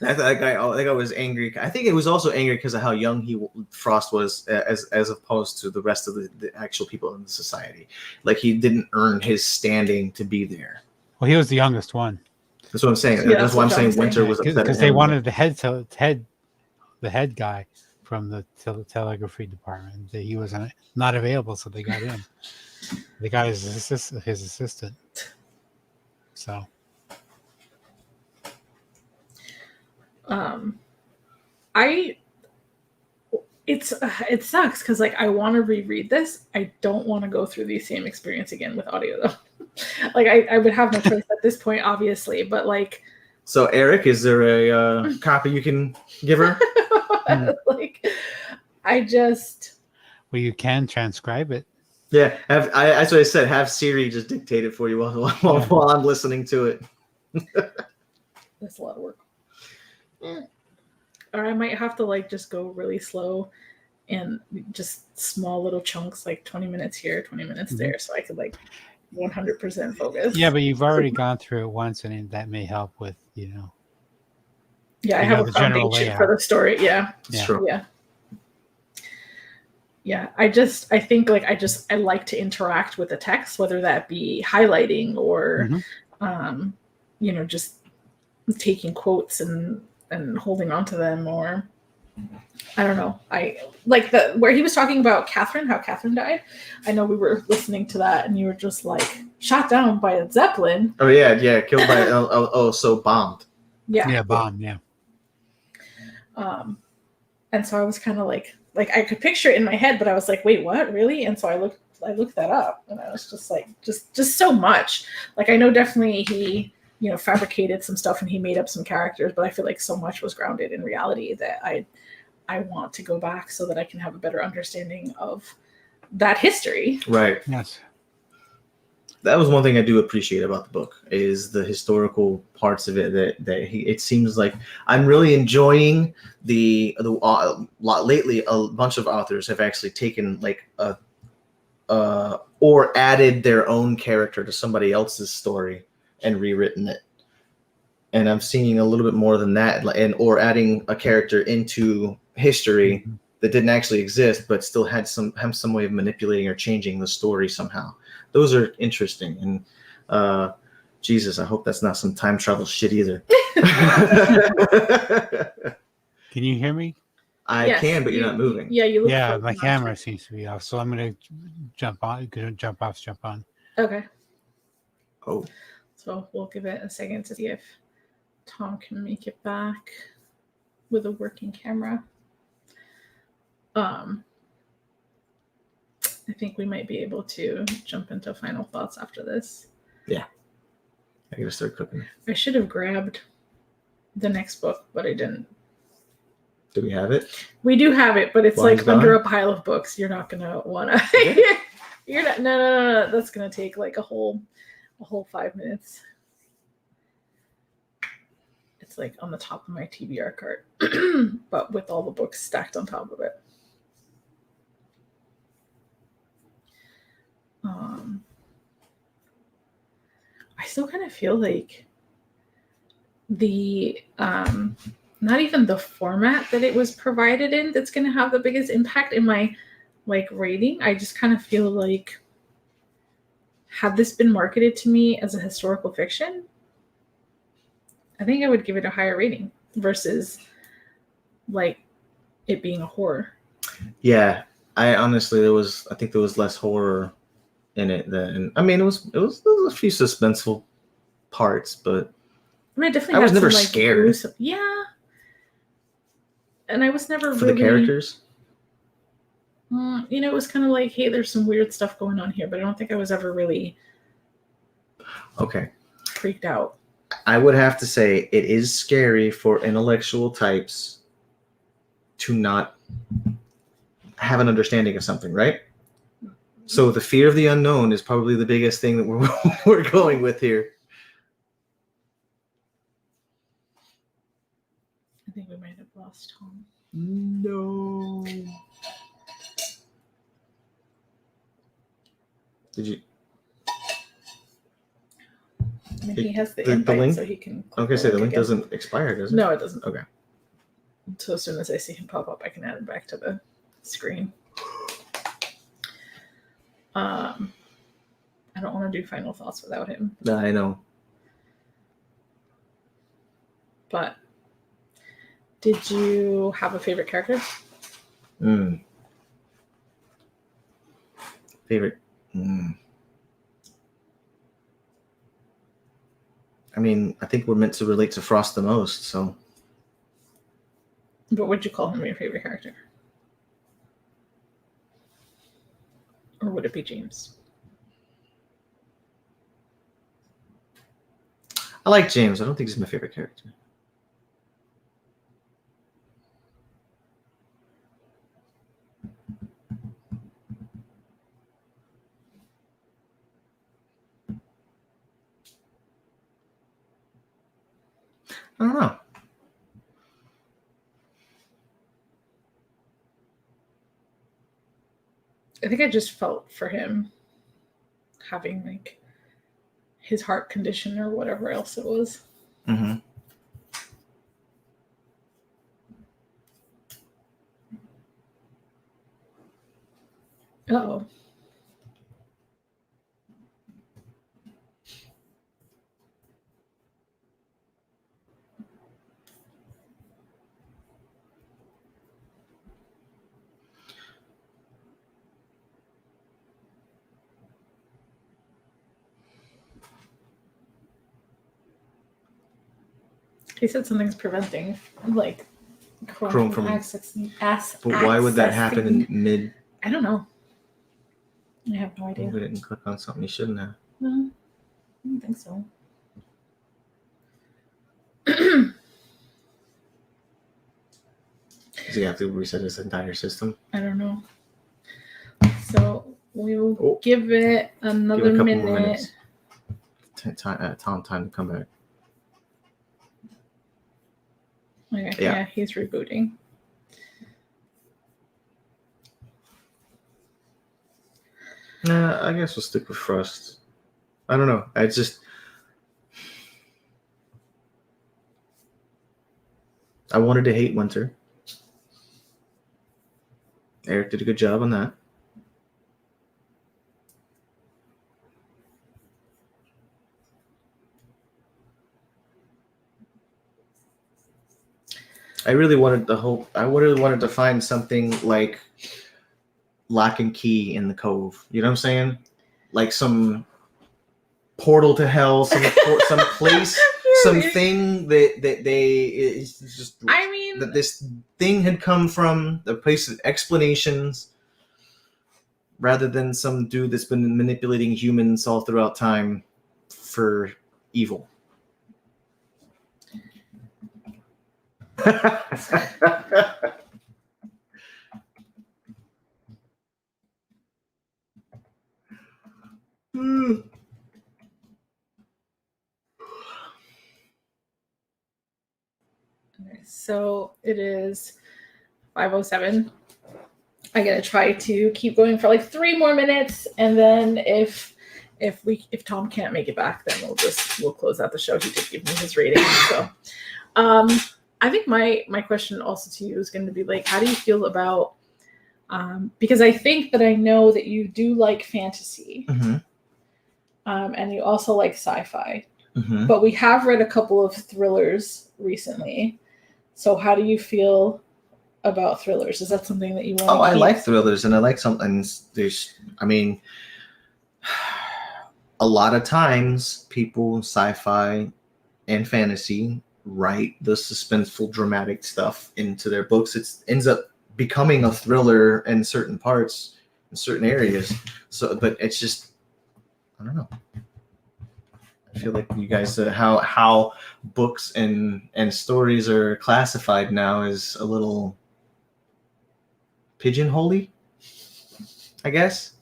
that guy. I think I was angry. I think it was also angry because of how young Frost was, as opposed to the rest of the actual people in the society. Like he didn't earn his standing to be there. Well, he was the youngest one. That's what I'm saying. Yeah, that's why I'm saying Winter was upset because they wanted the head guy from the telegraphy department. That he was not available, so they got him. They got his assistant. So, it sucks because like I want to reread this. I don't want to go through the same experience again with audio though. Like I would have no choice at this point, obviously, but like. So Eric, is there a copy you can give her? Like, I just. Well, you can transcribe it. Yeah, that's what I said. Have Siri just dictate it for you while I'm listening to it. That's a lot of work. Or I might have to like just go really slow and just small little chunks, like 20 minutes here, 20 minutes there, so I could like 100% focus. Yeah, but you've already gone through it once, and that may help with Yeah, I have a foundation for the story. Yeah, it's true. Yeah, I think like I like to interact with the text, whether that be highlighting or, just taking quotes and holding on to them, or I don't know. I like where he was talking about Catherine, how Catherine died. I know we were listening to that, and you were just like shot down by a Zeppelin. Oh yeah, killed by so bombed. Yeah, bombed. Yeah. And so I was kind of like I could picture it in my head, but I was like, wait, what, really? And so I looked that up, and I was just like, just so much. Like I know definitely he fabricated some stuff and he made up some characters, but I feel like so much was grounded in reality that I want to go back so that I can have a better understanding of that history. Right. Yes. that was one thing I do appreciate about the book is the historical parts of it. It seems like I'm really enjoying lately. A bunch of authors have actually taken like or added their own character to somebody else's story and rewritten it. And I'm seeing a little bit more than that, or adding a character into history that didn't actually exist, but still had some way of manipulating or changing the story somehow. Those are interesting. And Jesus, I hope that's not some time travel shit either. Can you hear me? I can, but you're not moving. Yeah, you look. Yeah, my camera seems to be off, so I'm gonna jump on. Jump off. Jump on. Okay. Oh. So we'll give it a second to see if Tom can make it back with a working camera. I think we might be able to jump into final thoughts after this. Yeah. I gotta start cooking. I should have grabbed the next book, but I didn't. Do we have it? We do have it, but it's Well, like under a pile of books. You're not gonna wanna. You're not. No. That's gonna take like a whole 5 minutes. It's like on the top of my TBR cart, but with all the books stacked on top of it. I still kind of feel like the not even the format that it was provided in that's going to have the biggest impact in my like rating. I just kind of feel like, had this been marketed to me as a historical fiction, I think I would give it a higher rating versus like it being a horror. Yeah, I think there was less horror in it than, I mean, it was a few suspenseful parts, but I mean, I definitely I was had never some, like, scared. gruesome, yeah, and I was never For really, the characters. It was kind of like, hey, there's some weird stuff going on here, but I don't think I was ever really freaked out. I would have to say it is scary for intellectual types to not have an understanding of something, right? So the fear of the unknown is probably the biggest thing that we're going with here. I think we might have lost Tom. No. Did you? I mean, he has the the invite, link? so he can. Okay, so the link again. doesn't expire, does it? No, it doesn't. Okay. So as soon as I see him pop up, I can add him back to the screen. I don't want to do final thoughts without him. I know. But did you have a favorite character? Favorite. I mean, I think we're meant to relate to Frost the most, so. But would you call him your favorite character? Or would it be James? I like James. I don't think he's my favorite character. I don't know. I think I just felt for him having like his heart condition or whatever else it was. Mm-hmm. Uh-oh. He said something's preventing like Chrome from accessing. But why would that happen in mid? I don't know. I have no idea. We didn't click on something you shouldn't have. No, I don't think so. Does he have to reset his entire system? I don't know. So We'll give it another Give it a couple minute. more minutes. Tom, time to come back. Okay, yeah, he's rebooting. Nah, I guess we'll stick with Frost. I don't know. I wanted to hate Winter. Eric did a good job on that. I really wanted to find something like Lock and Key in the Cove. You know what I'm saying? Like some portal to hell, some place, something that they it's just. I mean, that this thing had come from, the place of explanations, rather than some dude that's been manipulating humans all throughout time for evil. So it is 5:07. I gotta try to keep going for like 3 more minutes, and then if Tom can't make it back, then we'll close out the show. He did give me his rating. So I think my question also to you is going to be like, how do you feel about because I think that I know that you do like fantasy, mm-hmm. And you also like sci-fi, mm-hmm. but we have read a couple of thrillers recently. So how do you feel about thrillers? Is that something that you want to I like thrillers, and I like something. A lot of times people, sci-fi and fantasy, write the suspenseful, dramatic stuff into their books. It ends up becoming a thriller in certain parts, in certain areas. So, but it's just, I don't know. I feel like you guys, how books and stories are classified now is a little pigeonholey, I guess.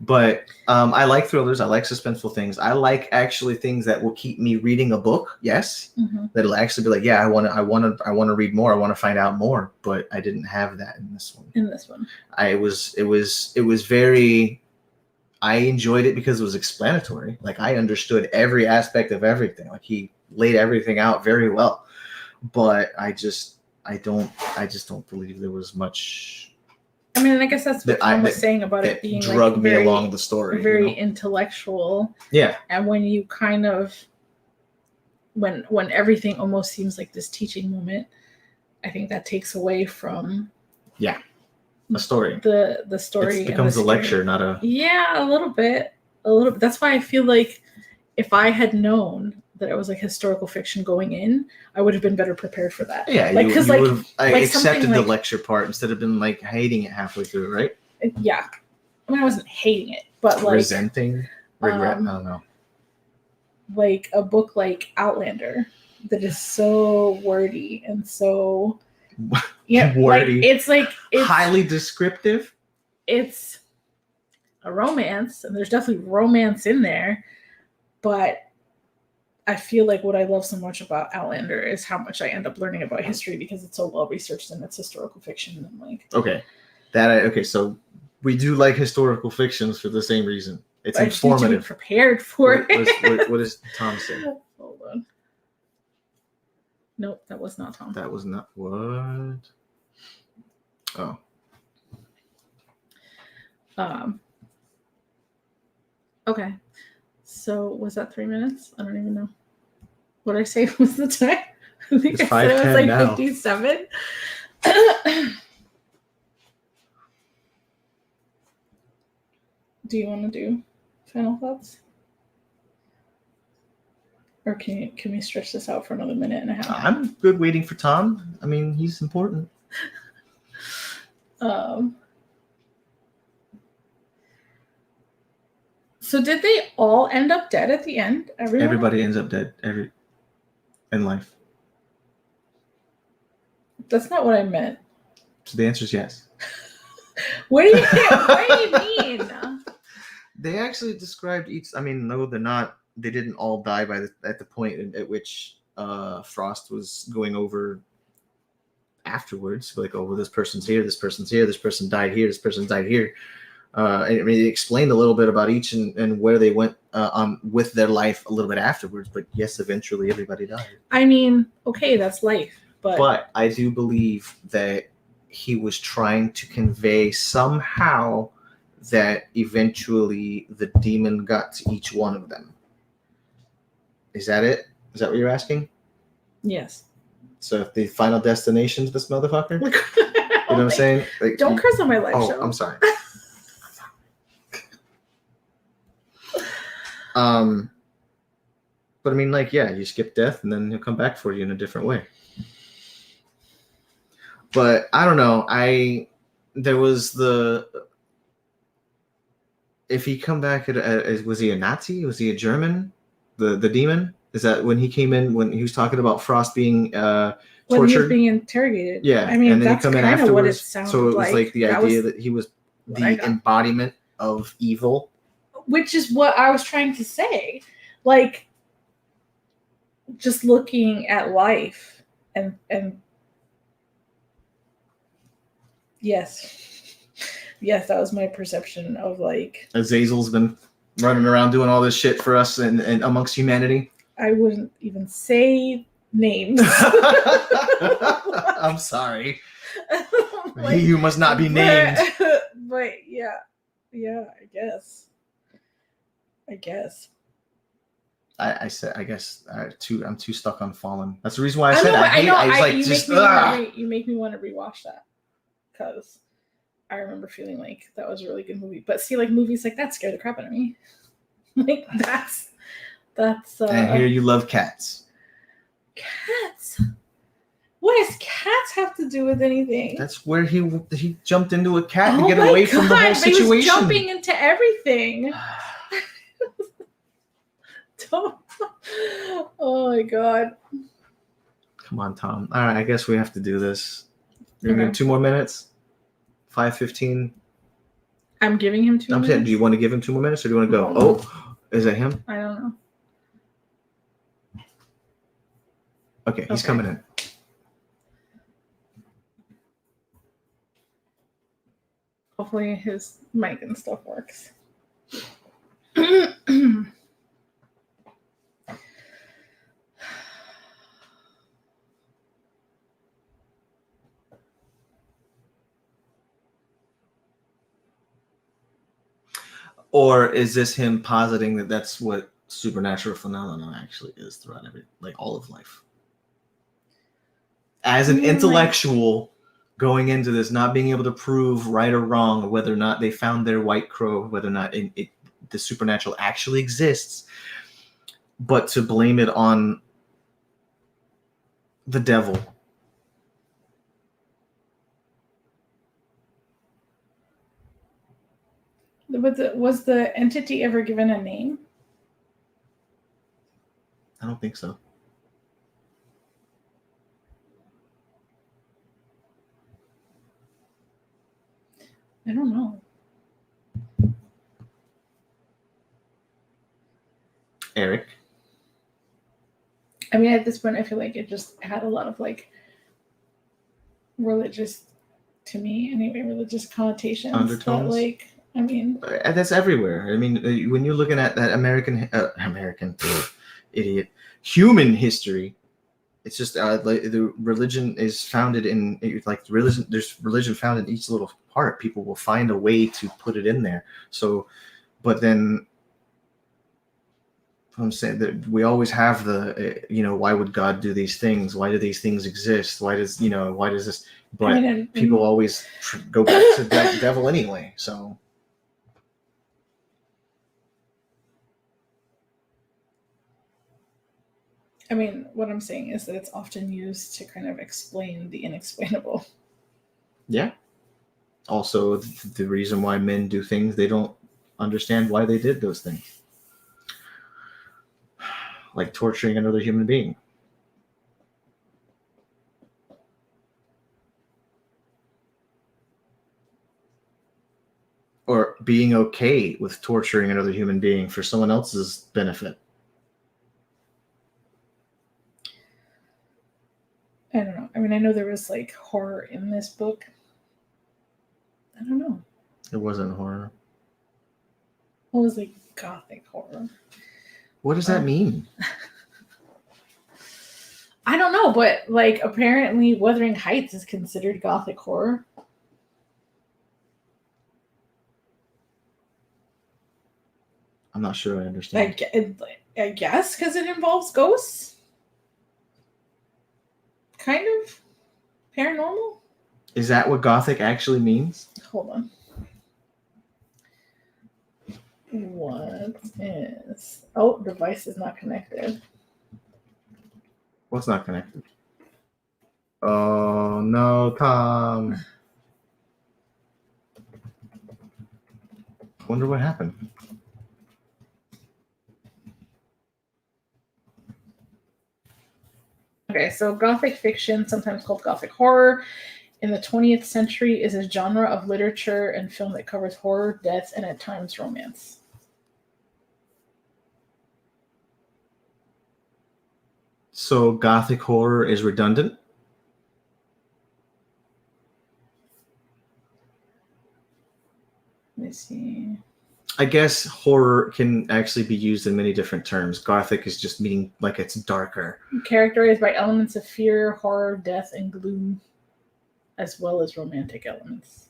But I like thrillers. I like suspenseful things. I like actually things that will keep me reading a book. Yes, mm-hmm. That'll actually be like, yeah, I want to read more. I want to find out more. But I didn't have that in this one. It was very. I enjoyed it because it was explanatory. Like, I understood every aspect of everything. Like, he laid everything out very well. But I just don't believe there was much. I mean, I guess that's what Tom was saying about it being drug me along the story. Very intellectual. Yeah. And when you kind of when everything almost seems like this teaching moment, I think that takes away from a story. The story it becomes a lecture, not a a little bit. That's why I feel like if I had known that it was like historical fiction going in, I would have been better prepared for that. Yeah, you would have accepted the lecture part instead of been like hating it halfway through, right? Yeah, I mean, I wasn't hating it, but like resenting, regret. I don't know. Like a book like Outlander that is so wordy and so wordy. Like it's highly descriptive. It's a romance, and there's definitely romance in there, but I feel like what I love so much about Outlander is how much I end up learning about history because it's so well researched and it's historical fiction. And like, so we do like historical fictions for the same reason. It's informative. I need to be prepared for it. What does Tom say? Hold on. Nope, that was not Tom. That was not what? Oh. Okay. So was that 3 minutes? I don't even know. What did I say was the time? I think it's I said it was like now. 57. Do you want to do final thoughts? Or can we stretch this out for another minute and a half? I'm good waiting for Tom. I mean, he's important. So did they all end up dead at the end? Everybody ends up dead in life. That's not what I meant. So the answer is yes. What do you mean? They actually described each. I mean, no, they're not. They didn't all die at the point at which Frost was going over afterwards. Like, oh, well, this person's here, this person's here, this person died here, this person died here. And I mean, they explained a little bit about each and where they went on with their life a little bit afterwards. But yes, eventually everybody died. I mean, okay, that's life, But I do believe that he was trying to convey somehow that eventually the demon got to each one of them. Is that it? Is that what you're asking? yes. So if the final destination's this motherfucker? You know what I'm saying? Like, Don't curse on my live show. I'm sorry. But I mean, like, yeah, you skip death and then he'll come back for you in a different way. But I don't know. There was if he come back was he a Nazi? Was he a German? The demon? Is that when he came in when he was talking about Frost being tortured? When he was being interrogated. Yeah, I mean, and then that's he come in kind of what it afterwards. sounded So it was like the idea that he was the embodiment of evil. Which is what I was trying to say. Like, just looking at life and yes, that was my perception of, like, Azazel's been running around doing all this shit for us and amongst humanity. I wouldn't even say names. I'm sorry. Like, you must not be named. But yeah, I guess. I said, I guess I'm too stuck on Fallen. That's the reason why I said you make me want to rewatch that, because I remember feeling like that was a really good movie. But see, like, movies like that scare the crap out of me. Like, that's. And here you love cats. Cats. What does cats have to do with anything? That's where he jumped into a cat to get away from the whole situation. He was jumping into everything. Oh my god. Come on, Tom. All right, I guess we have to do this. You're gonna give 2 more minutes? 5:15. I'm giving him 2 minutes. Saying, do you want to give him 2 more minutes or do you want to go? Oh, is that him? I don't know. Okay, he's coming in. Hopefully his mic and stuff works. Or is this him positing that that's what supernatural phenomenon actually is throughout all of life? As an intellectual going into this, not being able to prove right or wrong, whether or not they found their white crow, whether or not the supernatural actually exists, but to blame it on the devil. Was the entity ever given a name? I don't think so. I don't know. Eric? I mean, at this point, I feel like it just had a lot of, like, religious, to me anyway, religious connotations. Undertones? That, like, I mean, that's everywhere. I mean, when you're looking at that American idiot human history, it's just like the religion is founded in religion. There's religion found in each little part. People will find a way to put it in there. So, but then I'm saying that we always have the why would God do these things? Why do these things exist? Why does this? But people always go back to the devil anyway. So. I mean, what I'm saying is that it's often used to kind of explain the inexplainable. Yeah. Also, the reason why men do things, they don't understand why they did those things. Like torturing another human being. or being okay with torturing another human being for someone else's benefit. I don't know. I mean, I know there was like horror in this book. I don't know. It wasn't horror. It was like Gothic horror. What does that mean? I don't know, but like apparently Wuthering Heights is considered Gothic horror. I'm not sure I understand. I guess because it involves ghosts. Kind of paranormal. Is that what Gothic actually means? Hold on. What is... Oh, device is not connected. What's not connected? Oh, no, Tom. Wonder what happened. Okay, so Gothic fiction, sometimes called Gothic horror, in the 20th century is a genre of literature and film that covers horror, death, and at times romance. So Gothic horror is redundant? Let me see. I guess horror can actually be used in many different terms. Gothic is just meaning like it's darker. Characterized by elements of fear, horror, death, and gloom, as well as romantic elements.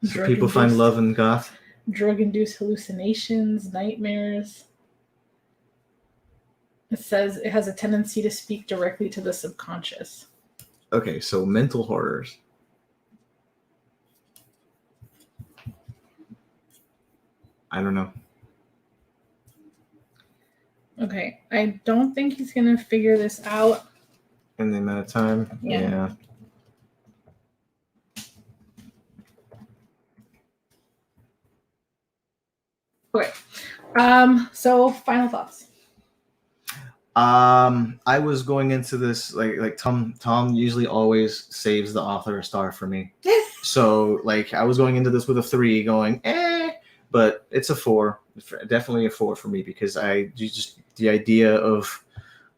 So people find love in goth? Drug-induced hallucinations, nightmares. It says it has a tendency to speak directly to the subconscious. Okay, so mental horrors. I don't know. Okay, I don't think he's going to figure this out. In the amount of time? Yeah. Okay. So final thoughts. I was going into this like Tom usually always saves the author a star for me. So like I was going into this with a 3 going, but it's a 4. Definitely a 4 for me because the idea of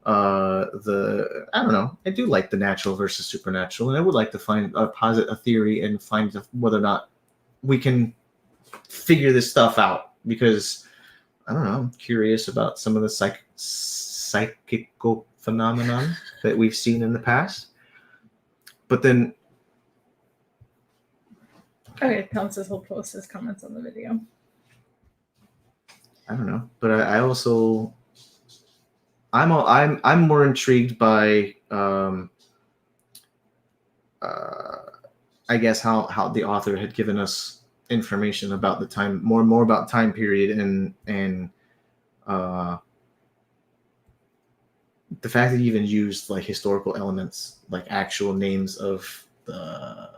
I don't know, I do like the natural versus supernatural, and I would like to find a theory and find whether or not we can figure this stuff out, because I don't know, I'm curious about some of the psychical phenomenon that we've seen in the past. But then okay, Tom says he'll post his comments on the video. I don't know, but I also I'm more intrigued by I guess how the author had given us information about the time, more about time period, and the fact that he even used like historical elements, like actual names of the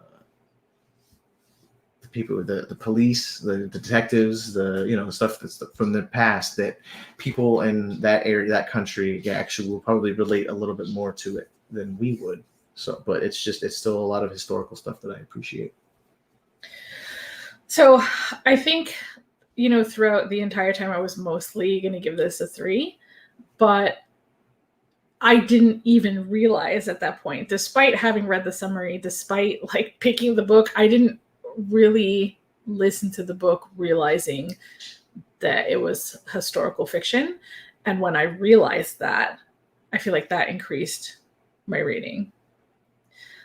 people, the police, the detectives, the stuff that's from the past, that people in that area, that country, actually will probably relate a little bit more to it than we would. So, but it's still a lot of historical stuff that I appreciate. So I think, throughout the entire time I was mostly going to give this a 3, but I didn't even realize at that point, despite having read the summary, despite like picking the book, I didn't really listen to the book realizing that it was historical fiction. And when I realized that, I feel like that increased my rating.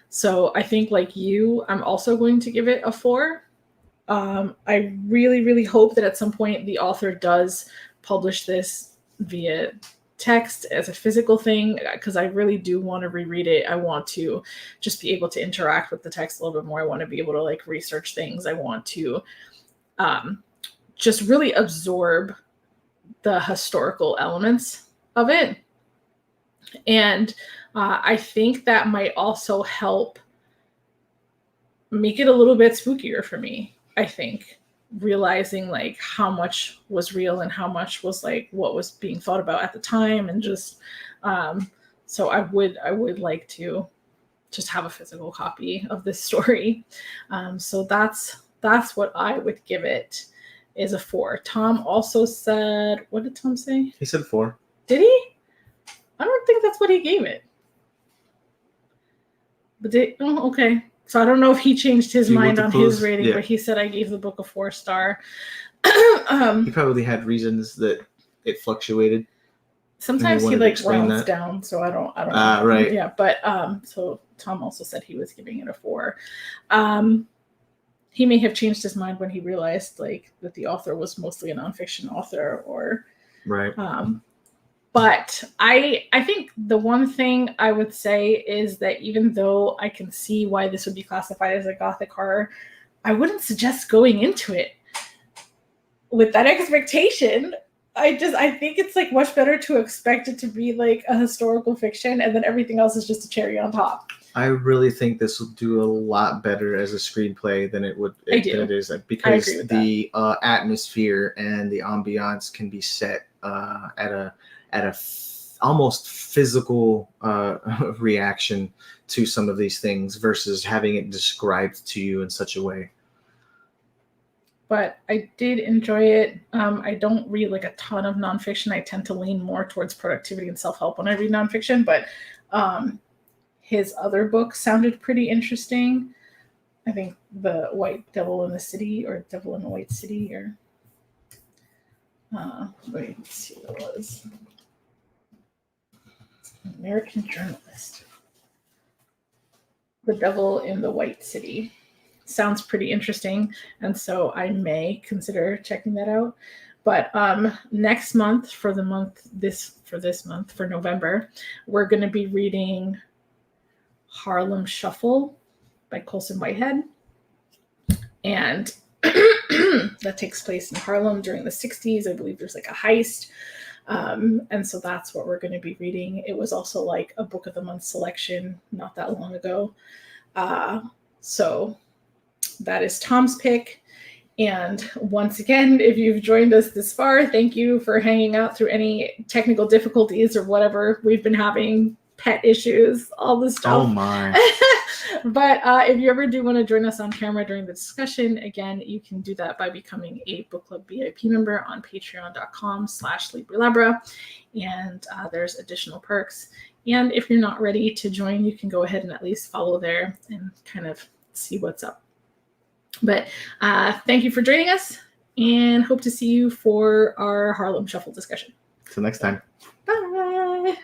So I think like you, I'm also going to give it a 4. I really, really hope that at some point the author does publish this via text as a physical thing, because I really do want to reread it. I want to just be able to interact with the text a little bit more. I want to be able to like research things. I want to just really absorb the historical elements of it. And I think that might also help make it a little bit spookier for me. I think realizing like how much was real and how much was like what was being thought about at the time, and just so I would like to just have a physical copy of this story. So that's that's what I would give it, is a 4. Tom also said, what did Tom say? He said 4. Did he? I don't think that's what he gave it. But okay. So I don't know if he changed his mind on his rating, but he said I gave the book a 4-star. He probably had reasons that it fluctuated. Sometimes he like rounds down, so I don't know. Right. Yeah, but so Tom also said he was giving it a 4. He may have changed his mind when he realized like that the author was mostly a nonfiction author, or right. But I think the one thing I would say is that even though I can see why this would be classified as a Gothic horror, I wouldn't suggest going into it with that expectation. I think it's like much better to expect it to be like a historical fiction, and then everything else is just a cherry on top. I really think this will do a lot better as a screenplay than it is, because the atmosphere and the ambiance can be set at a almost physical reaction to some of these things versus having it described to you in such a way. But I did enjoy it. I don't read like a ton of nonfiction. I tend to lean more towards productivity and self-help when I read nonfiction, but his other books sounded pretty interesting. I think the White Devil in the City, or Devil in the White City, or let's see what it was. American Journalist. The Devil in the White City. Sounds pretty interesting, and so I may consider checking that out. But next month, for November, we're going to be reading Harlem Shuffle by Colson Whitehead, and that takes place in Harlem during the 60s. I believe there's like a heist. And so that's what we're going to be reading. It was also like a book of the month selection not that long ago. So that is Tom's pick. And once again, if you've joined us this far, thank you for hanging out through any technical difficulties or whatever we've been having, pet issues, all this stuff. Oh my. But if you ever do want to join us on camera during the discussion, again, you can do that by becoming a book club VIP member on patreon.com/Libri Labra. And there's additional perks. And if you're not ready to join, you can go ahead and at least follow there and kind of see what's up. But thank you for joining us, and hope to see you for our Harlem Shuffle discussion. Till next time. Bye.